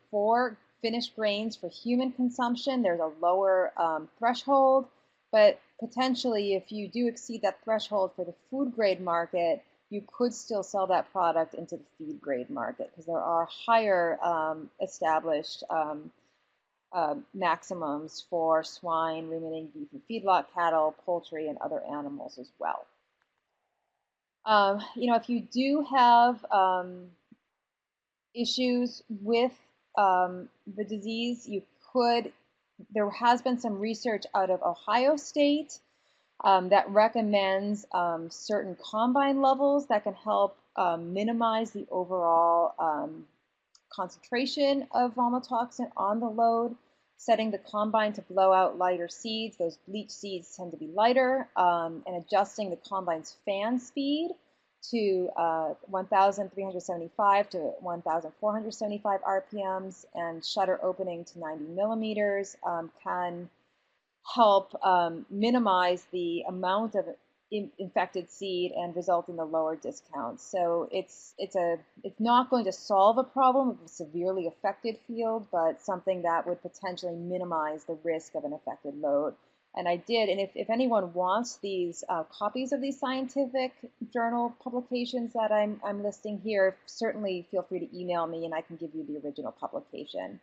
for finished grains for human consumption. There's a lower threshold, but potentially if you do exceed that threshold for the food grade market, you could still sell that product into the feed grade market because there are higher established maximums for swine, ruminant beef and feedlot cattle, poultry, and other animals as well. If you do have issues with the disease, there has been some research out of Ohio State that recommends certain combine levels that can help minimize the overall concentration of vomitoxin on the load, setting the combine to blow out lighter seeds. Those bleached seeds tend to be lighter, and adjusting the combine's fan speed to 1,375 to 1,475 RPMs and shutter opening to 90 millimeters can help minimize the amount of infected seed and result in the lower discounts. So it's not going to solve a problem of a severely affected field, but something that would potentially minimize the risk of an affected load. And I did, and if anyone wants these copies of these scientific journal publications that I'm listing here, certainly feel free to email me and I can give you the original publication.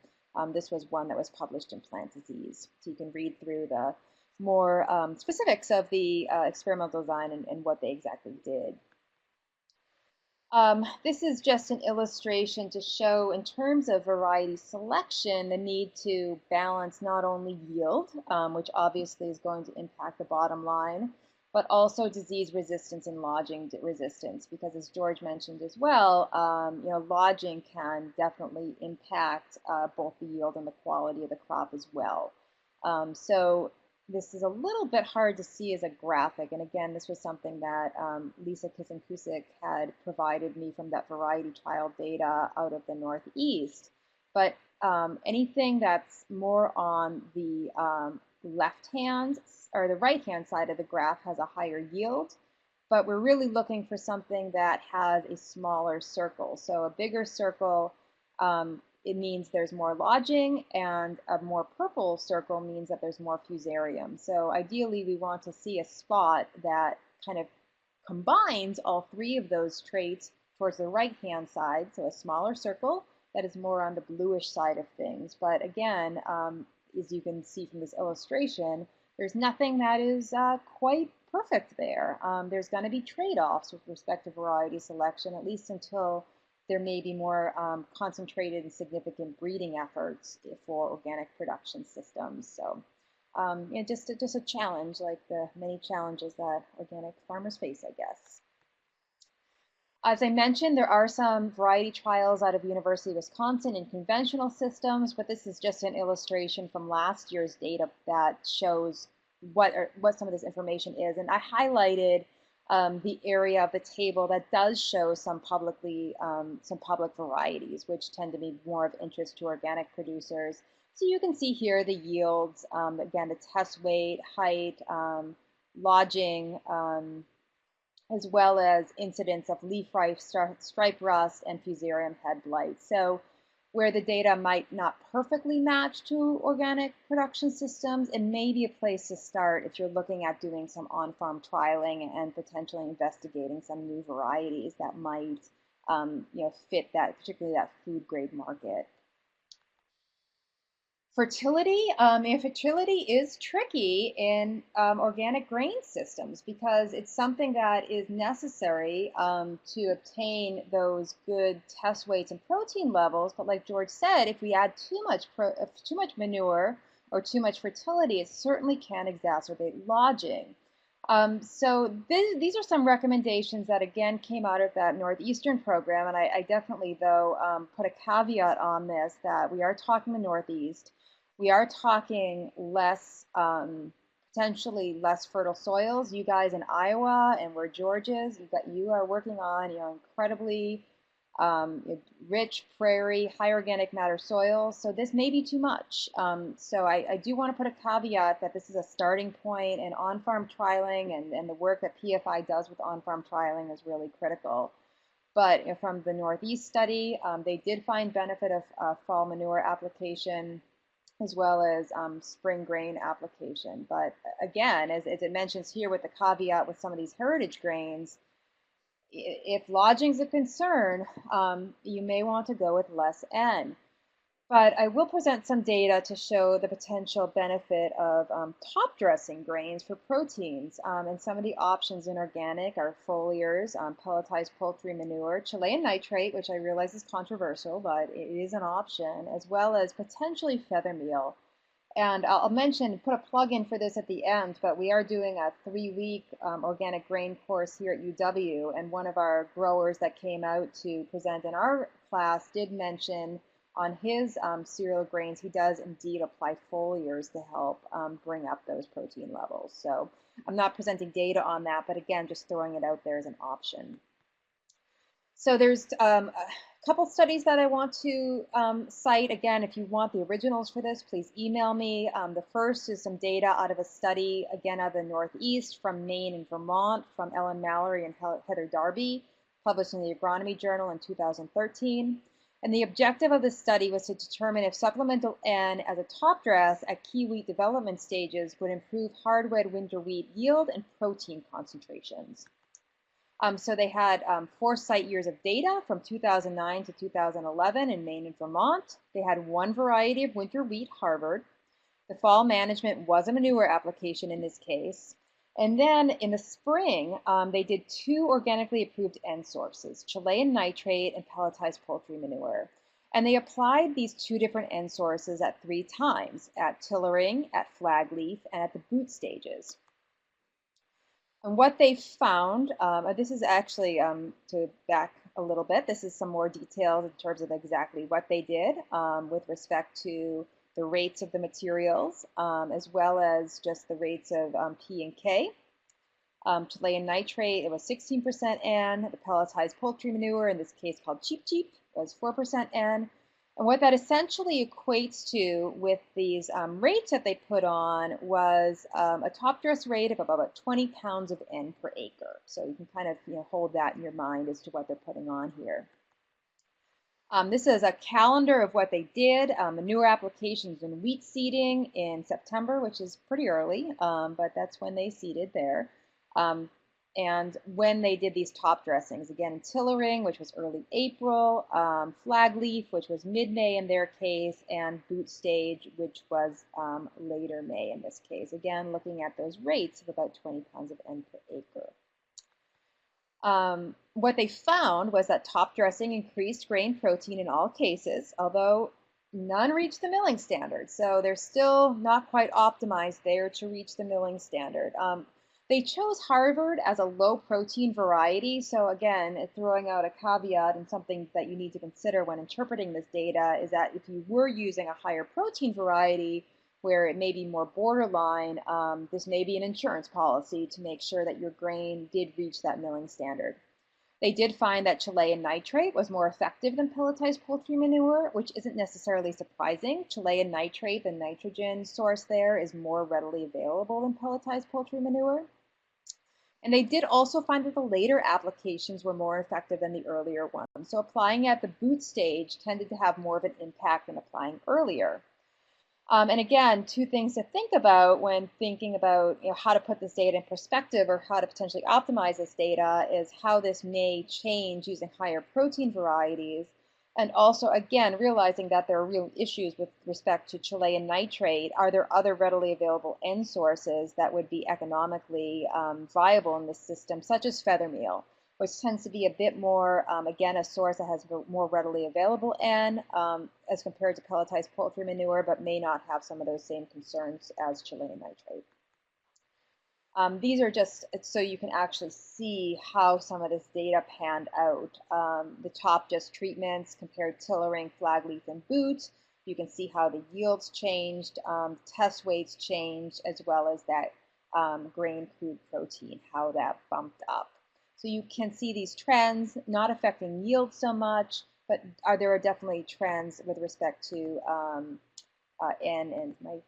This was one that was published in Plant Disease, so you can read through the more specifics of the experimental design and what they exactly did. This is just an illustration to show, in terms of variety selection, the need to balance not only yield, which obviously is going to impact the bottom line, but also disease resistance and lodging resistance, because as George mentioned as well, lodging can definitely impact both the yield and the quality of the crop as well. So this is a little bit hard to see as a graphic, and again, this was something that Lisa Kisinkusik had provided me from that variety trial data out of the Northeast. But anything that's more on the left hand or the right hand side of the graph has a higher yield, but we're really looking for something that has a smaller circle. So a bigger circle, it means there's more lodging, and a more purple circle means that there's more fusarium. So ideally, we want to see a spot that kind of combines all three of those traits towards the right-hand side, so a smaller circle that is more on the bluish side of things. But again, as you can see from this illustration, there's nothing that is quite perfect there. There's going to be trade-offs with respect to variety selection, at least until there may be more concentrated and significant breeding efforts for organic production systems. So just a challenge, like the many challenges that organic farmers face, I guess. As I mentioned, there are some variety trials out of University of Wisconsin in conventional systems, but this is just an illustration from last year's data that shows what some of this information is. And I highlighted the area of the table that does show some public varieties, which tend to be more of interest to organic producers. So you can see here the yields, again, the test weight, height, lodging, as well as incidence of leaf stripe rust and Fusarium head blight. So where the data might not perfectly match to organic production systems, it may be a place to start if you're looking at doing some on-farm trialing and potentially investigating some new varieties that might fit that, particularly that food grade market. Fertility, fertility is tricky in organic grain systems because it's something that is necessary to obtain those good test weights and protein levels. But like George said, if we add too much manure or too much fertility, it certainly can exacerbate lodging. So these are some recommendations that again came out of that Northeastern program, and I definitely though put a caveat on this that we are talking the Northeast. We are talking less, potentially less fertile soils. You guys in Iowa and where George is, you are working on incredibly rich prairie, high organic matter soils. So this may be too much. So I do want to put a caveat that this is a starting point, and on-farm trialing and the work that PFI does with on-farm trialing is really critical. But from the Northeast study, they did find benefit of fall manure application as well as spring grain application. But again, as it mentions here with the caveat with some of these heritage grains, if lodging is a concern, you may want to go with less N. But I will present some data to show the potential benefit of top dressing grains for proteins. And some of the options in organic are foliars, pelletized poultry manure, Chilean nitrate, which I realize is controversial, but it is an option, as well as potentially feather meal. And I'll mention, put a plug in for this at the end, but we are doing a 3-week organic grain course here at UW, and one of our growers that came out to present in our class did mention on his cereal grains, he does indeed apply foliars to help bring up those protein levels. So I'm not presenting data on that, but again, just throwing it out there as an option. So there's a couple studies that I want to cite. Again, if you want the originals for this, please email me. The first is some data out of a study, again, out of the Northeast from Maine and Vermont, from Ellen Mallory and Heather Darby, published in the Agronomy Journal in 2013. And the objective of this study was to determine if supplemental N as a top dress at key wheat development stages would improve hard-red winter wheat yield and protein concentrations. So they had 4 site years of data from 2009 to 2011 in Maine and Vermont. They had 1 variety of winter wheat harbored. The fall management was a manure application in this case. And then in the spring, they did 2 organically approved N sources, Chilean nitrate and pelletized poultry manure. And they applied these 2 different N sources at 3 times, at tillering, at flag leaf, and at the boot stages. And what they found, this is actually, to back a little bit, this is some more details in terms of exactly what they did with respect to the rates of the materials, as well as just the rates of P and K. Chilean nitrate, it was 16% N. The pelletized poultry manure, in this case called Cheap Cheap, was 4% N. And what that essentially equates to with these rates that they put on was a top dress rate of about 20 pounds of N per acre. So you can kind of hold that in your mind as to what they're putting on here. This is a calendar of what they did. Manure applications and wheat seeding in September, which is pretty early, but that's when they seeded there. And when they did these top dressings, again, tillering, which was early April, flag leaf, which was mid-May in their case, and boot stage, which was later May in this case. Again, looking at those rates of about 20 pounds of N per acre. What they found was that top dressing increased grain protein in all cases, although none reached the milling standard. So they're still not quite optimized there to reach the milling standard. They chose Harvard as a low protein variety. So again, throwing out a caveat and something that you need to consider when interpreting this data is that if you were using a higher protein variety where it may be more borderline, this may be an insurance policy to make sure that your grain did reach that milling standard. They did find that Chilean nitrate was more effective than pelletized poultry manure, which isn't necessarily surprising. Chilean nitrate, the nitrogen source there, is more readily available than pelletized poultry manure. And they did also find that the later applications were more effective than the earlier ones. So applying at the boot stage tended to have more of an impact than applying earlier. And again, two things to think about when thinking about how to put this data in perspective or how to potentially optimize this data is how this may change using higher protein varieties. And also, again, realizing that there are real issues with respect to Chilean nitrate. Are there other readily available N sources that would be economically viable in this system, such as feather meal, which tends to be a bit more, again, a source that has more readily available N as compared to pelletized poultry manure, but may not have some of those same concerns as Chilean nitrate. These are just so you can actually see how some of this data panned out. The top just treatments compared tillering, flag leaf, and boot. You can see how the yields changed, test weights changed, as well as that grain crude protein, how that bumped up. So you can see these trends not affecting yield so much, but there are definitely trends with respect to N, and for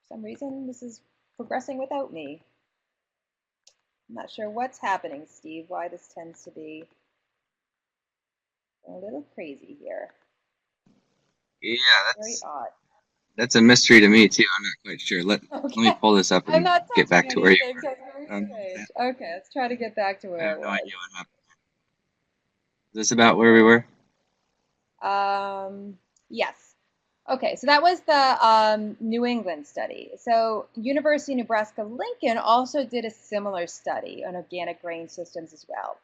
some reason this is progressing without me. I'm not sure what's happening, Steve, why this tends to be a little crazy here. Yeah, Very odd. that's a mystery to me too. I'm not quite sure. Let me pull this up and get back to where you were. Okay, let's try to get back to where I have no idea what happened. Is this about where we were? Yes. Okay, so that was the New England study. So University of Nebraska-Lincoln also did a similar study on organic grain systems as well.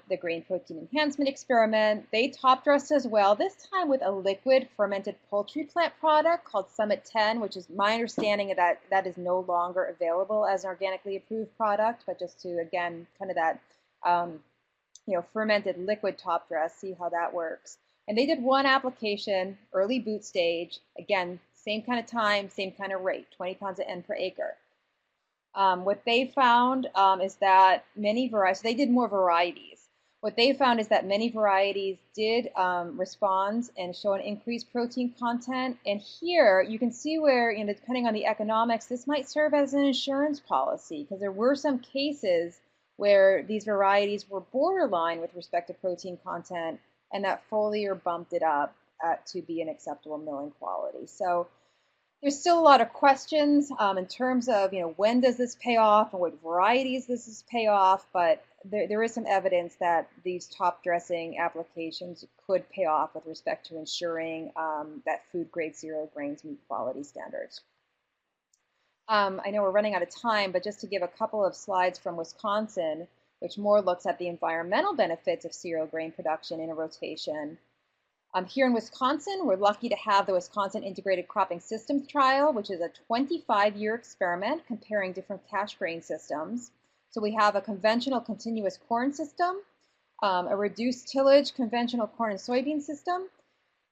The grain protein enhancement experiment, they top dressed as well, this time with a liquid fermented poultry plant product called Summit 10, which is my understanding that that is no longer available as an organically approved product, but just to, again, kind of that, fermented liquid top dress, see how that works. And they did one application, early boot stage, again, same kind of time, same kind of rate, 20 pounds of N per acre. What they found is that many varieties, so they did more varieties. What they found is that many varieties did respond and show an increased protein content. And here you can see where, depending on the economics, this might serve as an insurance policy because there were some cases where these varieties were borderline with respect to protein content, and that foliar bumped it up to be an acceptable milling quality. So there's still a lot of questions in terms of, when does this pay off and what varieties does this pay off, but there is some evidence that these top dressing applications could pay off with respect to ensuring that food grade cereal grains meet quality standards. I know we're running out of time, but just to give a couple of slides from Wisconsin, which more looks at the environmental benefits of cereal grain production in a rotation. Here in Wisconsin, we're lucky to have the Wisconsin Integrated Cropping Systems Trial, which is a 25-year experiment comparing different cash grain systems. So we have a conventional continuous corn system, a reduced tillage conventional corn and soybean system,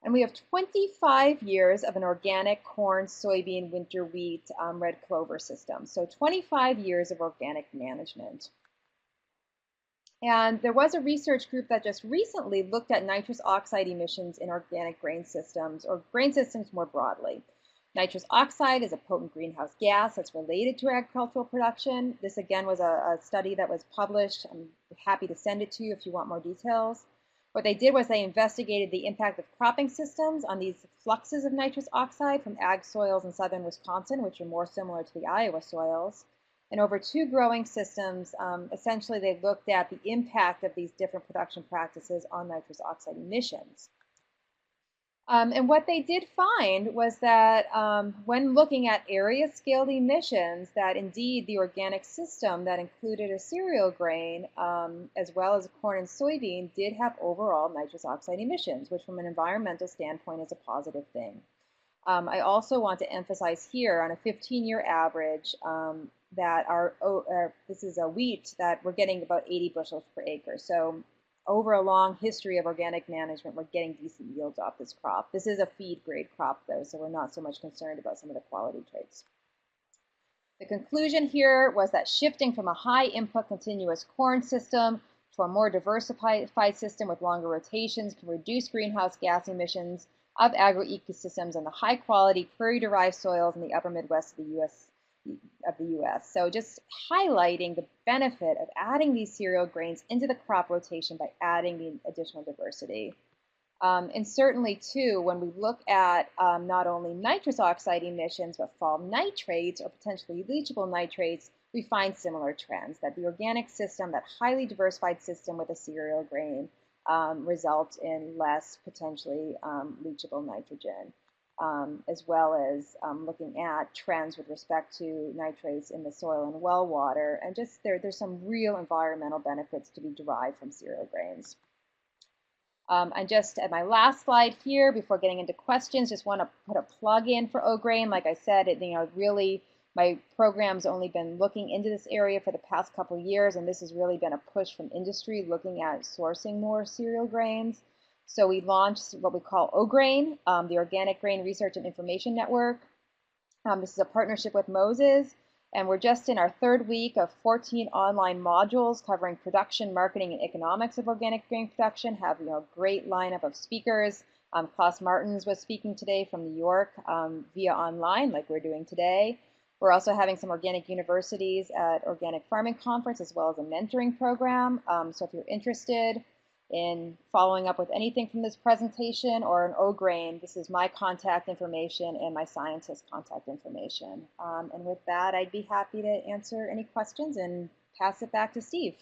and we have 25 years of an organic corn, soybean, winter wheat, red clover system. So 25 years of organic management. And there was a research group that just recently looked at nitrous oxide emissions in organic grain systems, or grain systems more broadly. Nitrous oxide is a potent greenhouse gas that's related to agricultural production. This again was a study that was published. I'm happy to send it to you if you want more details. What they did was they investigated the impact of cropping systems on these fluxes of nitrous oxide from ag soils in southern Wisconsin, which are more similar to the Iowa soils. And over 2 growing systems, essentially they looked at the impact of these different production practices on nitrous oxide emissions. And what they did find was that when looking at area scaled emissions, that indeed the organic system that included a cereal grain as well as corn and soybean did have overall nitrous oxide emissions, which from an environmental standpoint is a positive thing. I also want to emphasize here on a 15-year average that this is a wheat that we're getting about 80 bushels per acre. So over a long history of organic management, we're getting decent yields off this crop. This is a feed grade crop though, so we're not so much concerned about some of the quality traits. The conclusion here was that shifting from a high input continuous corn system to a more diversified system with longer rotations can reduce greenhouse gas emissions of agroecosystems and the high quality prairie derived soils in the upper Midwest of the US. So just highlighting the benefit of adding these cereal grains into the crop rotation by adding the additional diversity. And certainly too, when we look at not only nitrous oxide emissions, but fall nitrates or potentially leachable nitrates, we find similar trends that the organic system, that highly diversified system with a cereal grain, results in less potentially leachable nitrogen. As well as looking at trends with respect to nitrates in the soil and well water. And just there's some real environmental benefits to be derived from cereal grains. And just at my last slide here, before getting into questions, just want to put a plug in for O-grain. Like I said, really my program's only been looking into this area for the past couple of years, and this has really been a push from industry looking at sourcing more cereal grains. So we launched what we call O-Grain, the Organic Grain Research and Information Network. This is a partnership with Moses, and we're just in our 3rd week of 14 online modules covering production, marketing, and economics of organic grain production. Have a great lineup of speakers. Klaus Martins was speaking today from New York via online, like we're doing today. We're also having some organic universities at Organic Farming Conference, as well as a mentoring program. So if you're interested in following up with anything from this presentation or an O-Grain, this is my contact information and my scientist contact information. And with that, I'd be happy to answer any questions and pass it back to Steve.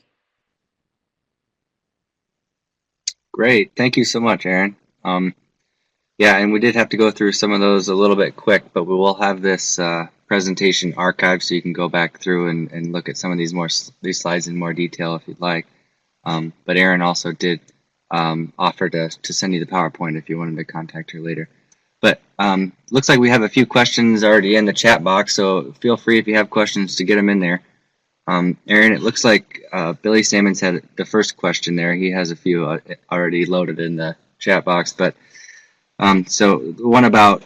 Great. Thank you so much, Erin. Yeah, and we did have to go through some of those a little bit quick, but we will have this presentation archived so you can go back through and look at some of these slides in more detail if you'd like. But Erin also did offer to send you the PowerPoint if you wanted to contact her later. But looks like we have a few questions already in the chat box, so feel free if you have questions to get them in there. Erin, it looks like Billy Sammons had the first question there. He has a few already loaded in the chat box. But so one about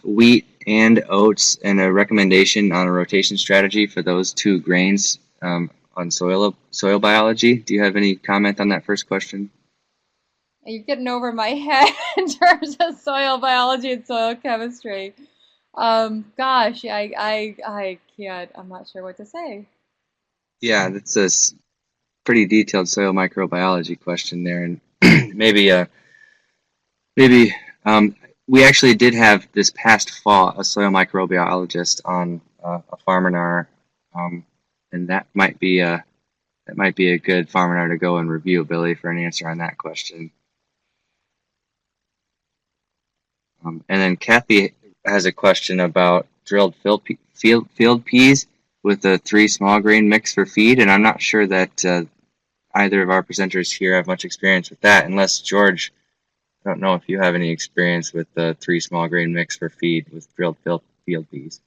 wheat and oats and a recommendation on a rotation strategy for those 2 grains on soil biology. Do you have any comment on that first question? You're getting over my head in terms of soil biology and soil chemistry. Gosh, I can't. I'm not sure what to say. Yeah, that's a pretty detailed soil microbiology question there, and maybe we actually did have this past fall a soil microbiologist on a Farminar, and that might be a good Farminar to go and review, Billy, for an answer on that question. And then Kathy has a question about drilled field peas with a 3 small grain mix for feed, and I'm not sure that either of our presenters here have much experience with that, unless George, I don't know if you have any experience with the 3 small grain mix for feed with drilled field peas.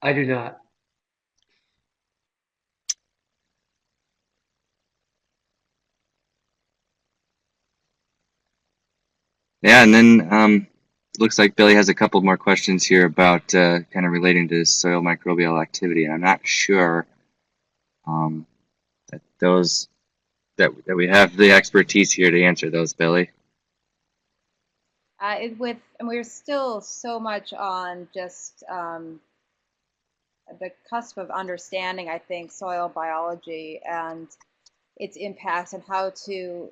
I do not. Yeah, and then looks like Billy has a couple more questions here about kind of relating to soil microbial activity, and I'm not sure That those that we have the expertise here to answer those, Billy. And we're still so much on just the cusp of understanding, I think, soil biology and its impacts and how to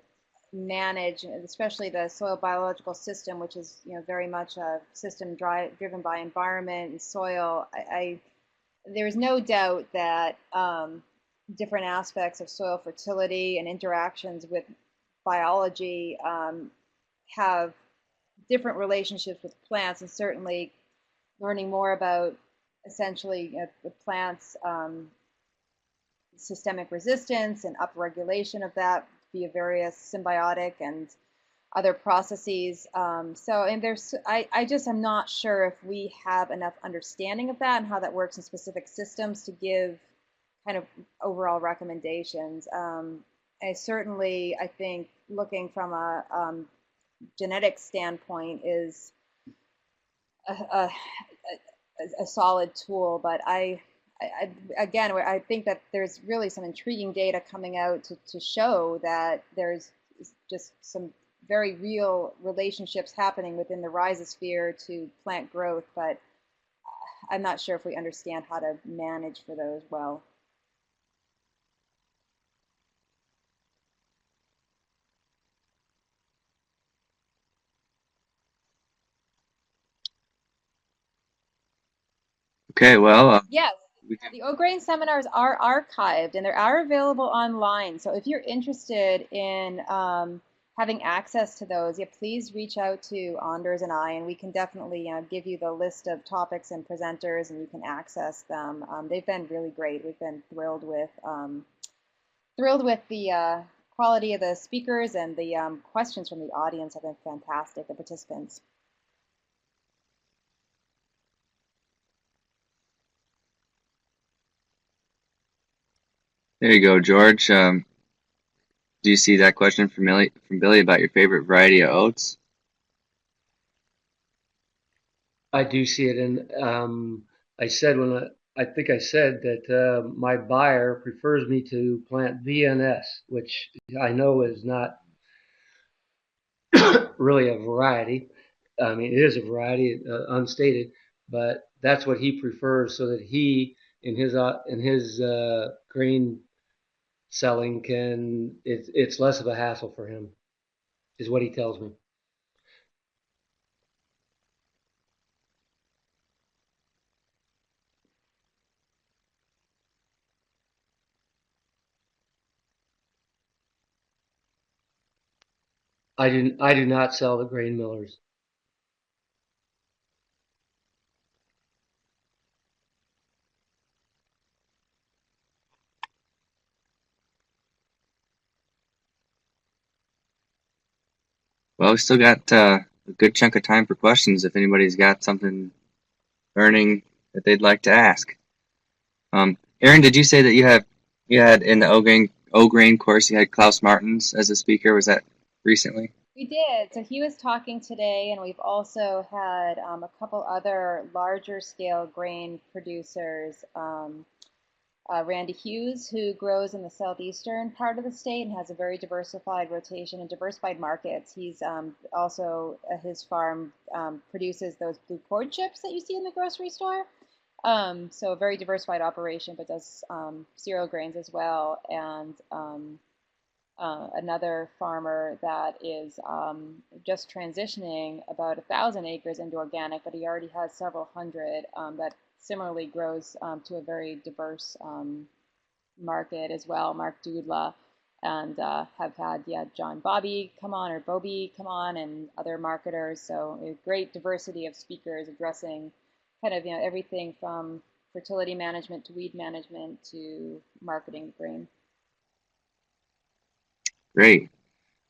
manage, especially the soil biological system, which is very much a system driven by environment and soil. There's no doubt that different aspects of soil fertility and interactions with biology have different relationships with plants, and certainly learning more about essentially the plants' systemic resistance and upregulation of that via various symbiotic and other processes. And I just am not sure if we have enough understanding of that and how that works in specific systems to give kind of overall recommendations. I think looking from a genetic standpoint is a, a solid tool, but I think that there's really some intriguing data coming out to show that there's just some very real relationships happening within the rhizosphere to plant growth, but I'm not sure if we understand how to manage for those well. Okay, well, Yes, the O-Grain seminars are archived and they are available online. So if you're interested in having access to those, please reach out to Anders and I, and we can definitely give you the list of topics and presenters, and you can access them. They've been really great. We've been thrilled with the quality of the speakers, and the questions from the audience have been fantastic, the participants. there you go, George. Do you see that question from Billy about your favorite variety of oats? I do see it, and I said I think I said that my buyer prefers me to plant VNS, which I know is not really a variety. I mean, it is a variety, unstated, but that's what he prefers, so that he in his grain selling it's less of a hassle for him, is what he tells me. I do not sell the grain millers. Well, we still got a good chunk of time for questions if anybody's got something burning that they'd like to ask. Erin, did you say that you had in the O-Grain course you had Klaus Martens as a speaker? Was that recently? We did. So he was talking today, and we've also had a couple other larger scale grain producers. Randy Hughes, who grows in the southeastern part of the state and has a very diversified rotation and diversified markets. He's also, his farm produces those blue cord chips that you see in the grocery store. So a very diversified operation, but does cereal grains as well. And another farmer that is just transitioning about 1,000 acres into organic, but he already has several hundred that similarly grows to a very diverse market as well, Mark Dudla, and have had John Bobby come on, or Bobby come on, and other marketers. So a great diversity of speakers addressing kind of everything from fertility management to weed management to marketing grain. Great.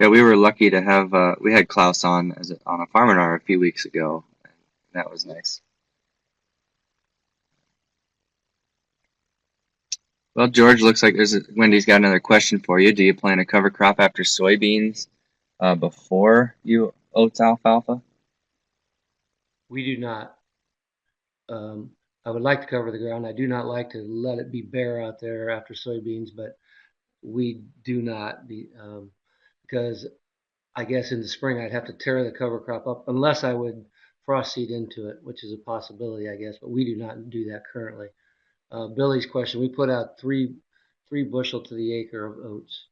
Yeah, we were lucky to have we had Klaus on on a Farminar a few weeks ago. That was nice. Well, George, looks like Wendy's got another question for you. Do you plan a cover crop after soybeans before you oats alfalfa? We do not. I would like to cover the ground. I do not like to let it be bare out there after soybeans, but we do not because I guess in the spring I'd have to tear the cover crop up unless I would frost seed into it, which is a possibility, I guess, but we do not do that currently. Billy's question, we put out three bushel to the acre of oats.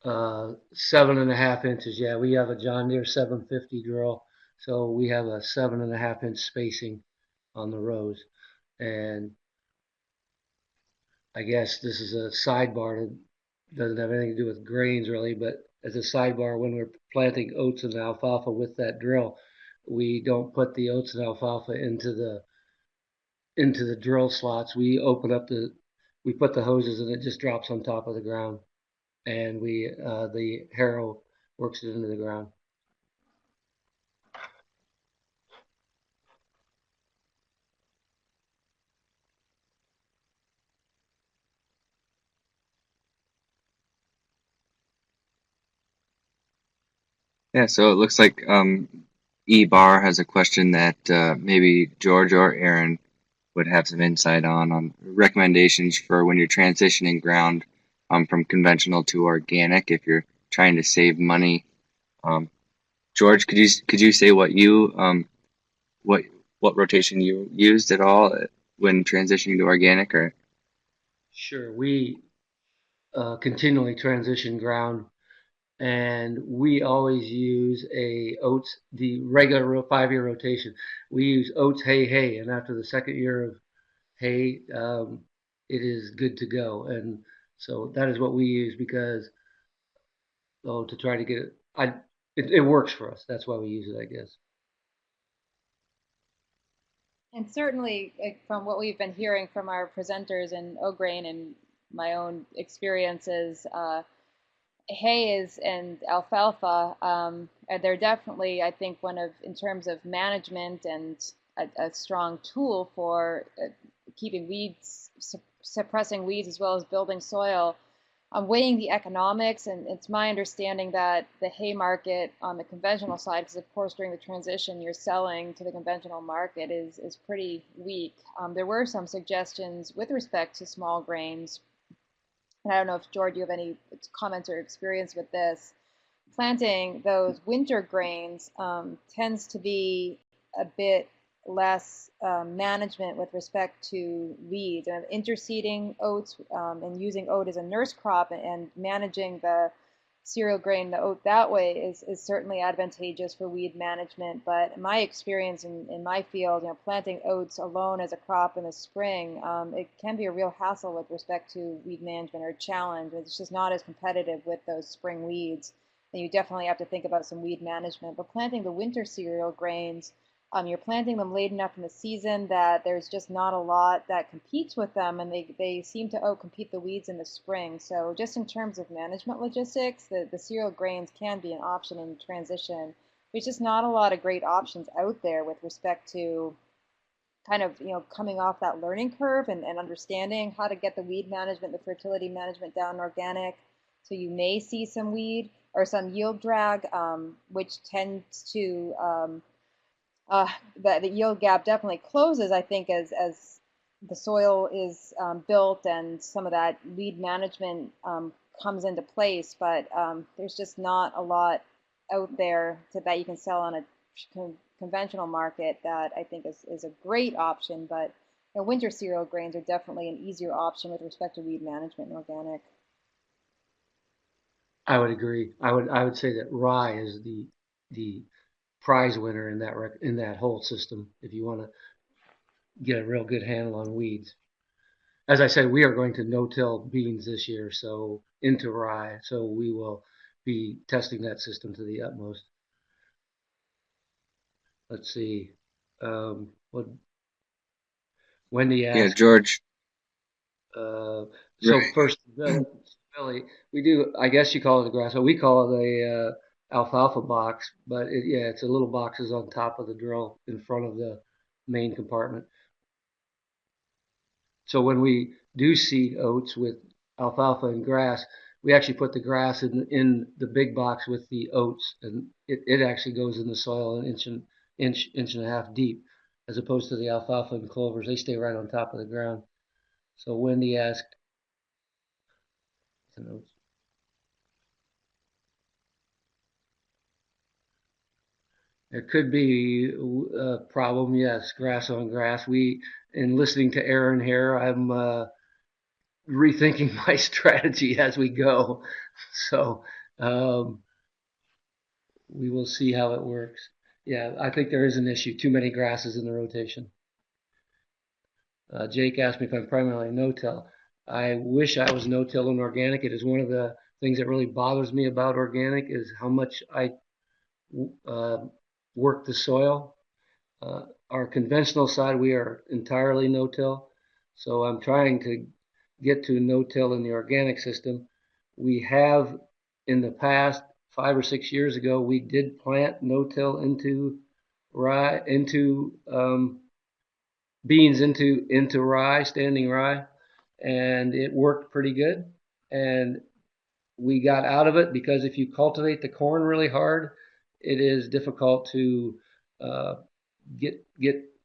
Uh, 7.5 inches. Yeah, we have a John Deere 750 drill, so we have a 7.5 inch spacing on the rows. And I guess this is a sidebar that doesn't have anything to do with grains really, but as a sidebar, when we're planting oats and alfalfa with that drill, we don't put the oats and alfalfa into the drill slots. We put the hoses and it just drops on top of the ground, and the harrow works it into the ground. Yeah, so it looks like E-Bar has a question that maybe George or Aaron would have some insight on recommendations for when you're transitioning ground from conventional to organic if you're trying to save money. George, could you say what what rotation you used at all when transitioning to organic? Or Sure, we continually transition ground, and we always use the regular 5 year rotation. We use oats, hay, hay, and after the second year of hay, it is good to go. And so that is what we use because to try to get it, it works for us. That's why we use it, I guess. And certainly, from what we've been hearing from our presenters in O'Grain and my own experiences, hay is and alfalfa, they're definitely, I think, in terms of management and a strong tool for keeping weeds, suppressing weeds as well as building soil. I'm weighing the economics, and it's my understanding that the hay market on the conventional side, because of course during the transition you're selling to the conventional market, is pretty weak. There were some suggestions with respect to small grains, and I don't know if George, you have any comments or experience with this. Planting those winter grains tends to be a bit less management with respect to weeds. And interseeding oats and using oat as a nurse crop and managing the cereal grain, the oat, that way is certainly advantageous for weed management. But in my experience in my field, planting oats alone as a crop in the spring, it can be a real hassle with respect to weed management or challenge. It's just not as competitive with those spring weeds. And you definitely have to think about some weed management. But planting the winter cereal grains, you're planting them late enough in the season that there's just not a lot that competes with them, and they seem to outcompete the weeds in the spring. So just in terms of management logistics, the cereal grains can be an option in transition. There's just not a lot of great options out there with respect to kind of coming off that learning curve and understanding how to get the weed management, the fertility management down in organic. So you may see some weed or some yield drag, which tends to the yield gap definitely closes, I think, as the soil is built and some of that weed management comes into place. But there's just not a lot out there that you can sell on a conventional market that I think is a great option. But winter cereal grains are definitely an easier option with respect to weed management and organic. I would agree. I would say that rye is the prize winner in that whole system if you want to get a real good handle on weeds. As I said, we are going to no-till beans this year, so into rye. So we will be testing that system to the utmost. Let's see. what Wendy Yeah, asked. George. So first, Billy, we do. I guess you call it a grass, but we call it a alfalfa box. But yeah, it's a little boxes on top of the drill in front of the main compartment. So when we do seed oats with alfalfa and grass, we actually put the grass in the big box with the oats, and it actually goes in the soil an inch and a half deep, as opposed to the alfalfa and clovers. They stay right on top of the ground. So Wendy asked, there could be a problem, yes, grass on grass. In listening to Erin here, I'm rethinking my strategy as we go. So um, we will see how it works. Yeah, I think there is an issue. Too many grasses in the rotation. Jake asked me if I'm primarily no-till. I wish I was no-till and organic. It is one of the things that really bothers me about organic is how much I uh, work the soil. Our conventional side, we are entirely no-till. So I'm trying to get to no-till in the organic system. We have in the past, 5 or 6 years ago, we did plant no-till into rye, into beans into rye, standing rye, and it worked pretty good. And we got out of it because if you cultivate the corn really hard, it is difficult to uh, get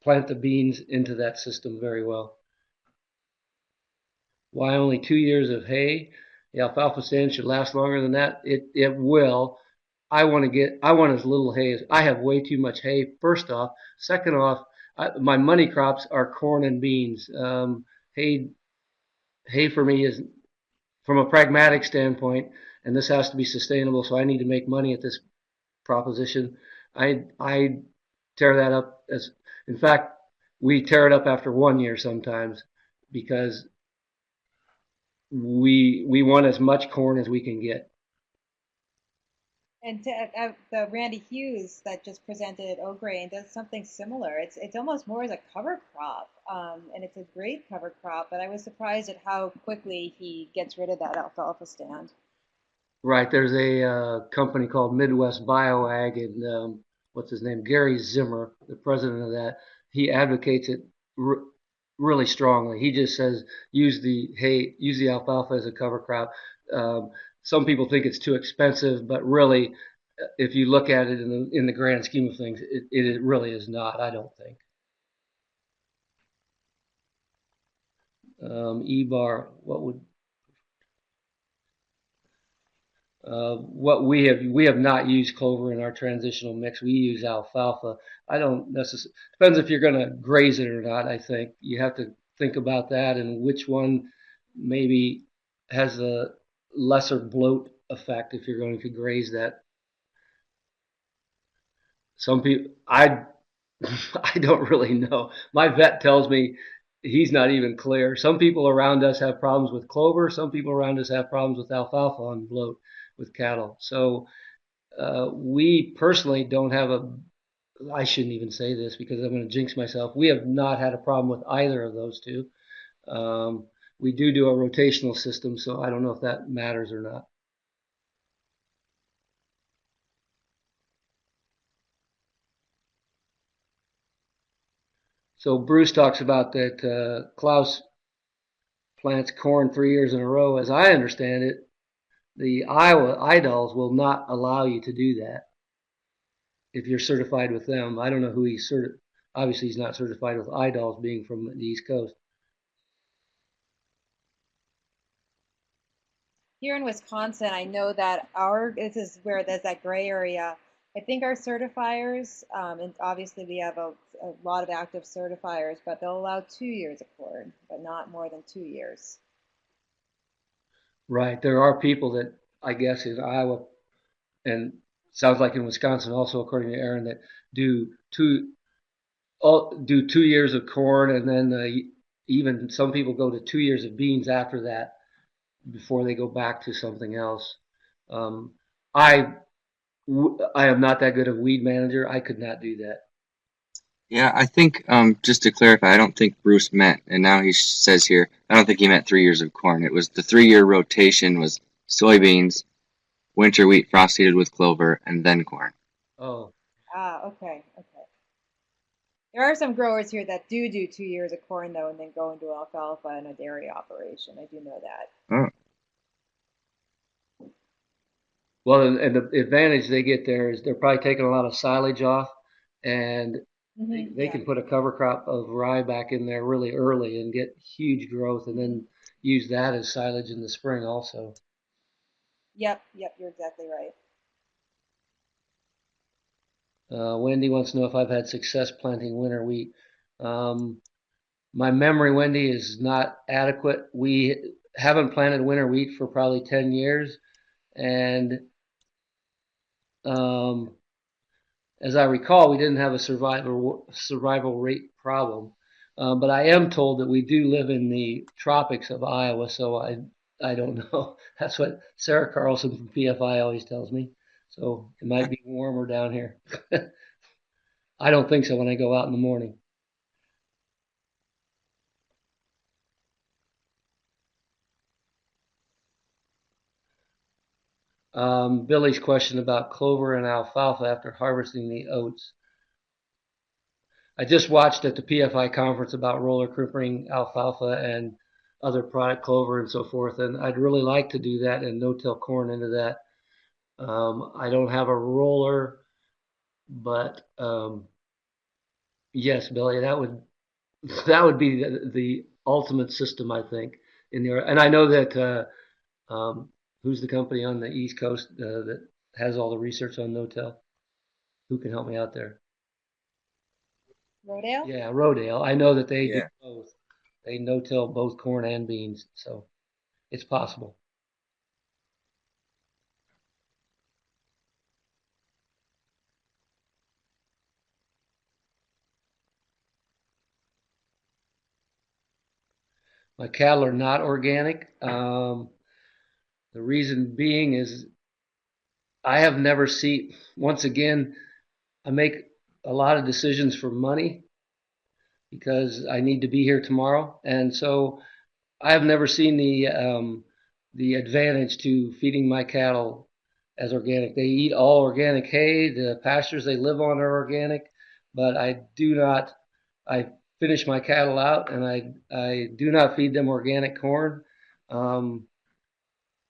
plant the beans into that system very well. Why only 2 years of hay? The alfalfa stand should last longer than that. It will. I want as little hay as I have way too much hay. First off, second off, my money crops are corn and beans. Hay hay for me is from a pragmatic standpoint, and this has to be sustainable. So I need to make money at this proposition. I tear that up as, in fact, we tear it up after 1 year sometimes because we want as much corn as we can get. And the Randy Hughes that just presented at O'Grain does something similar. It's almost more as a cover crop, and it's a great cover crop. But I was surprised at how quickly he gets rid of that alfalfa stand. Right, there's a company called Midwest BioAg, and what's his name, Gary Zimmer, the president of that. He advocates it really strongly. He just says use the alfalfa as a cover crop. Um, some people think it's too expensive, but really, if you look at it in the grand scheme of things, it really is not. I don't think. E-bar, what we have not used clover in our transitional mix. We use alfalfa. I don't necessarily, depends if you're going to graze it or not. I think you have to think about that and which one maybe has a lesser bloat effect if you're going to graze that. Some people, I don't really know. My vet tells me he's not even clear. Some people around us have problems with clover. Some people around us have problems with alfalfa on bloat with cattle. So we personally don't have I shouldn't even say this because I'm going to jinx myself. We have not had a problem with either of those two. We do a rotational system, so I don't know if that matters or not. So Bruce talks about that Klaus plants corn 3 years in a row. As I understand it, the Iowa IDOLs will not allow you to do that if you're certified with them. I don't know who he's certified. Obviously, he's not certified with IDOLs being from the East Coast. Here in Wisconsin, I know that this is where there's that gray area. I think our certifiers, and obviously we have a lot of active certifiers, but they'll allow 2 years of corn, but not more than 2 years. Right. There are people that I guess in Iowa and sounds like in Wisconsin also, according to Erin, that do do 2 years of corn, and then even some people go to 2 years of beans after that before they go back to something else. Um, I I am not that good of weed manager. I could not do that. Yeah, I think just to clarify, I don't think Bruce meant, and now he says here, I don't think he meant 3 years of corn. It was the 3-year rotation was soybeans, winter wheat frost seeded with clover, and then corn. Oh, Okay, okay. There are some growers here that do 2 years of corn though, and then go into alfalfa and a dairy operation. I do know that. Oh, well, and the advantage they get there is they're probably taking a lot of silage off, and they Yeah. can put a cover crop of rye back in there really early and get huge growth, and then use that as silage in the spring also. Yep, yep, you're exactly right. Wendy wants to know if I've had success planting winter wheat. Um, my memory, Wendy, is not adequate. We haven't planted winter wheat for probably 10 years, and um, as I recall, we didn't have a survival rate problem. But I am told that we do live in the tropics of Iowa, so I don't know. That's what Sarah Carlson from PFI always tells me. So it might be warmer down here. I don't think so when I go out in the morning. Billy's question about clover and alfalfa after harvesting the oats. I just watched at the PFI conference about roller crimping alfalfa and other product clover and so forth, and I'd really like to do that and no-till corn into that. I don't have a roller, but yes, Billy, that would be the ultimate system, I think, in there. And I know that who's the company on the East Coast that has all the research on no-till? Who can help me out there? Rodale? Yeah, Rodale. I know that they do yeah. both. They no-till both corn and beans, so it's possible. My cattle are not organic. The reason being is I have never seen, once again, I make a lot of decisions for money because I need to be here tomorrow. And so I have never seen the advantage to feeding my cattle as organic. They eat all organic hay. The pastures they live on are organic, but I do not. I finish my cattle out, and I do not feed them organic corn. Um,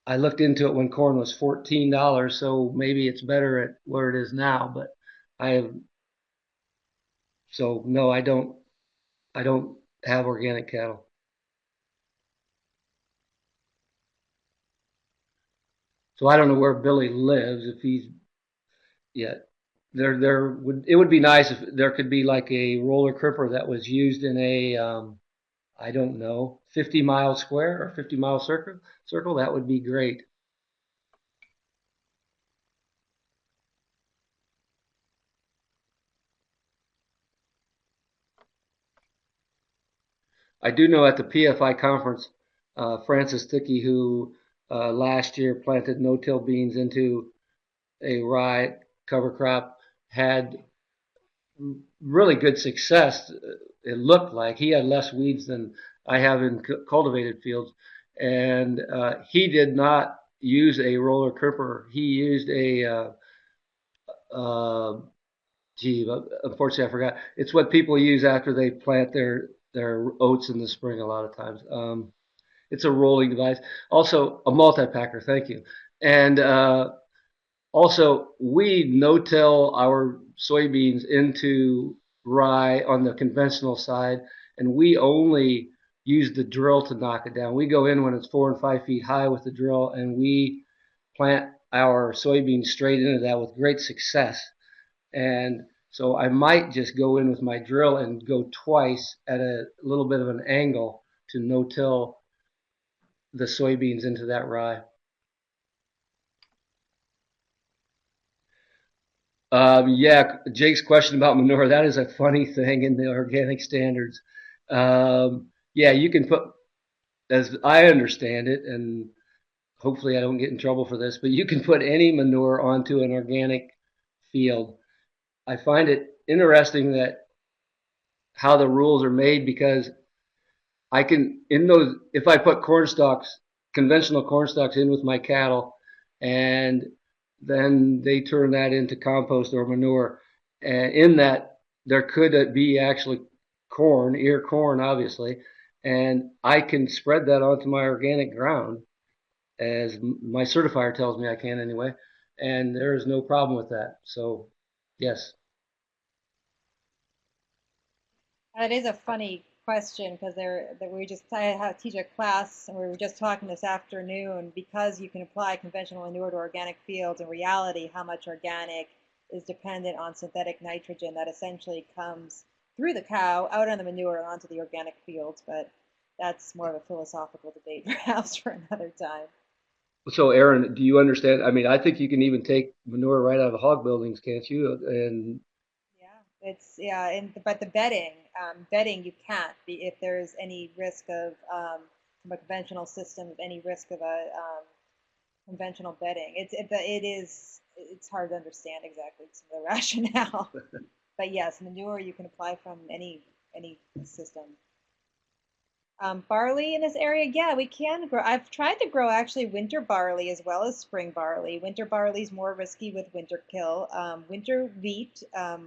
I looked into it when corn was $14, so maybe it's better at where it is now. But I have so no, I don't. I don't have organic cattle. So I don't know where Billy lives if he's yeah. There would it would be nice if there could be like a roller cripper that was used in a I don't know 50-mile square or 50-mile circle. That would be great. I do know at the PFI conference, Francis Thickey, who last year planted no-till beans into a rye cover crop, had really good success. It looked like he had less weeds than I have in cultivated fields, and he did not use a roller cripper. He used a uh, gee, unfortunately I forgot. It's what people use after they plant their oats in the spring. A lot of times, it's a rolling device. Also, a multi-packer. Thank you. And also, we no-till our soybeans into rye on the conventional side, and we only use the drill to knock it down. We go in when it's 4 and 5 feet high with the drill, and we plant our soybeans straight into that with great success. And so I might just go in with my drill and go twice at a little bit of an angle to no-till the soybeans into that rye. Yeah, Jake's question about manure, that is a funny thing in the organic standards. Yeah, you can put, as I understand it, and hopefully I don't get in trouble for this, but you can put any manure onto an organic field. I find it interesting that how the rules are made, because I can, in those, if I put corn stalks, conventional corn stalks in with my cattle, and then they turn that into compost or manure, and in that there could be actually corn, ear corn, obviously, and I can spread that onto my organic ground, as my certifier tells me I can anyway, and there is no problem with that. So, yes. That is a funny question because I teach a class and we were just talking this afternoon because you can apply conventional manure to organic fields. In reality, how much organic is dependent on synthetic nitrogen that essentially comes through the cow out on the manure and onto the organic fields. But that's more of a philosophical debate perhaps for another time. So, Erin, do you understand? I mean, I think you can even take manure right out of hog buildings, can't you? And Yeah, but the bedding you can't be if there's any risk of from a conventional system of any risk of a conventional bedding. It's hard to understand exactly some of the rationale. But yes, manure you can apply from any system. Barley in this area, yeah, we can grow. I've tried to grow actually winter barley as well as spring barley. Winter barley is more risky with winter kill. Winter wheat,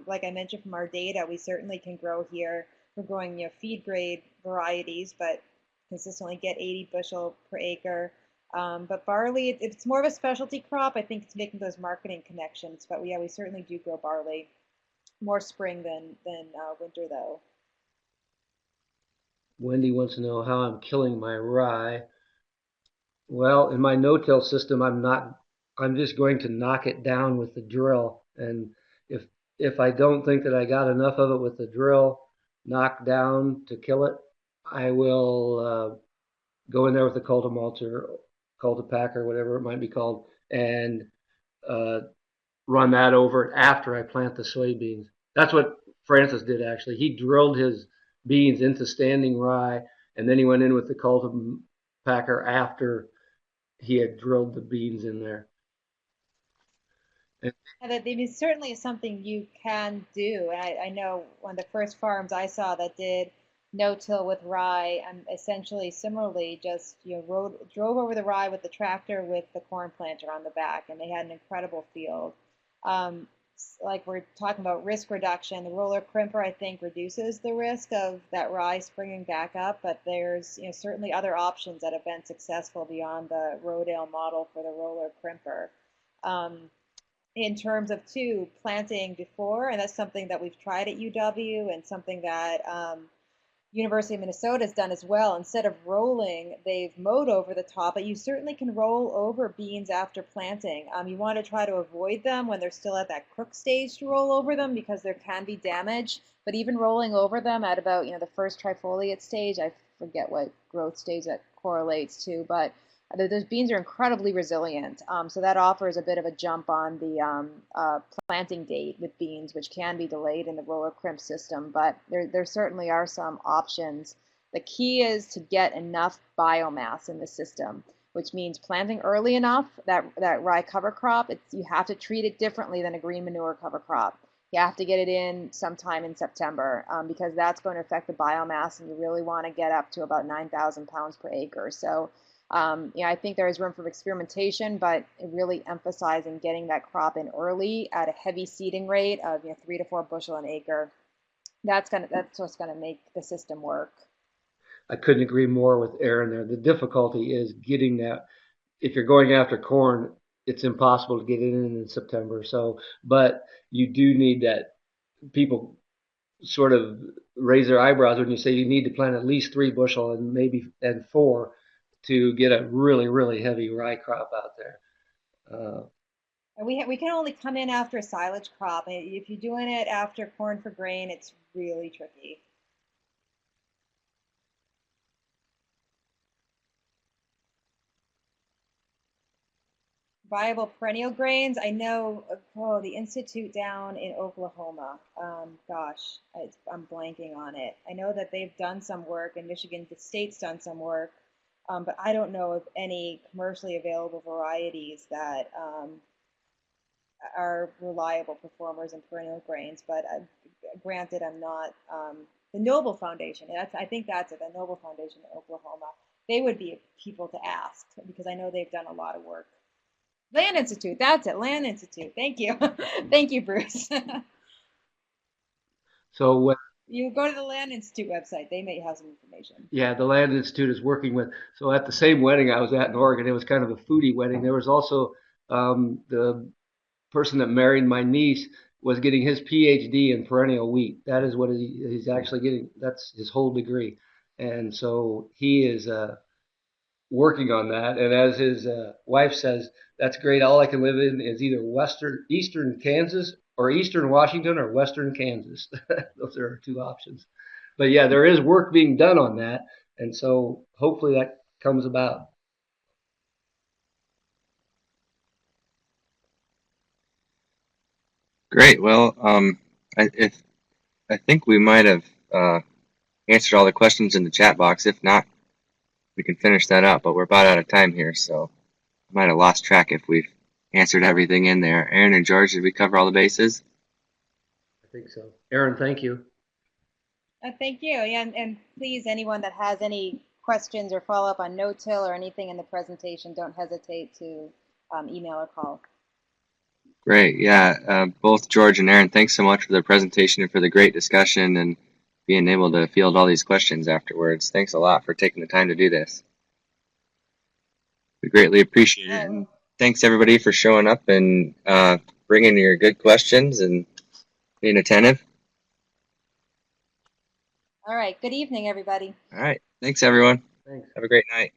like I mentioned from our data, we certainly can grow here. We're growing, feed grade varieties, but consistently get 80 bushel per acre. But barley, it's more of a specialty crop. I think it's making those marketing connections. But yeah, we certainly do grow barley more spring than winter though. Wendy wants to know how I'm killing my rye. Well, in my no-till system, I'm not. I'm just going to knock it down with the drill, and if if I don't think that I got enough of it with the drill knocked down to kill it, I will go in there with the cultimulcher, cultipacker, whatever it might be called, and uh, run that over after I plant the soybeans. That's what Francis did actually. He drilled his beans into standing rye, and then he went in with the cultipacker after he had drilled the beans in there. And And that it is certainly something you can do. And I know one of the first farms I saw that did no-till with rye, essentially similarly just drove over the rye with the tractor with the corn planter on the back, and they had an incredible field. Um, like we're talking about risk reduction, the roller crimper I think reduces the risk of that rye springing back up, but there's certainly other options that have been successful beyond the Rodale model for the roller crimper. Um, in terms of too planting before, and that's something that we've tried at UW and something that University of Minnesota has done as well. Instead of rolling, they've mowed over the top, but you certainly can roll over beans after planting. You want to try to avoid them when they're still at that crook stage to roll over them because there can be damage. But even rolling over them at about the first trifoliate stage, I forget what growth stage that correlates to, but those beans are incredibly resilient. So that offers a bit of a jump on the planting date with beans, which can be delayed in the roller crimp system. But there certainly are some options. The key is to get enough biomass in the system, which means planting early enough that rye cover crop. You have to treat it differently than a green manure cover crop. You have to get it in sometime in September because that's going to affect the biomass, and you really want to get up to about 9,000 pounds per acre. So I think there is room for experimentation, but really emphasizing getting that crop in early at a heavy seeding rate of 3 to 4 bushel an acre. That's what's gonna make the system work. I couldn't agree more with Aaron there. The difficulty is getting that. If you're going after corn, it's impossible to get it in September. So, but you do need that. People sort of raise their eyebrows when you say you need to plant at least 3 bushel and maybe and 4 to get a really heavy rye crop out there. Uh, And we can only come in after a silage crop. If you're doing it after corn for grain, it's really tricky. Viable perennial grains. I know, the institute down in Oklahoma. Gosh, I'm blanking on it. I know that they've done some work, and Michigan State's done some work, but I don't know of any commercially available varieties that are reliable performers in perennial grains. But granted, I'm not the Noble Foundation. I think that's it, the Noble Foundation in Oklahoma. They would be people to ask because I know they've done a lot of work. Land Institute, that's it, Land Institute. Thank you. Thank you, Bruce. So what? You go to the Land Institute website, they may have some information. Yeah, the Land Institute is working with. So at the same wedding I was at in Oregon, it was kind of a foodie wedding. There was also the person that married my niece was getting his PhD in perennial wheat. That is what he's actually getting. That's his whole degree. And so he is working on that. And as his wife says, that's great. All I can live in is either eastern Kansas or eastern Washington or western Kansas. Those are our two options. But yeah, there is work being done on that. And so hopefully that comes about. Great. Well, I think we might have answered all the questions in the chat box. If not, we can finish that up. But we're about out of time here, so I might have lost track if we've answered everything in there. Erin and George, did we cover all the bases? I think so. Erin, thank you. Thank you. Yeah, and please, anyone that has any questions or follow up on no-till or anything in the presentation, don't hesitate to email or call. Great. Yeah, both George and Erin, thanks so much for the presentation and for the great discussion and being able to field all these questions afterwards. Thanks a lot for taking the time to do this. We greatly appreciate it. And thanks everybody for showing up and bringing your good questions and being attentive. All right. Good evening, everybody. All right. Thanks, everyone. Thanks. Have a great night.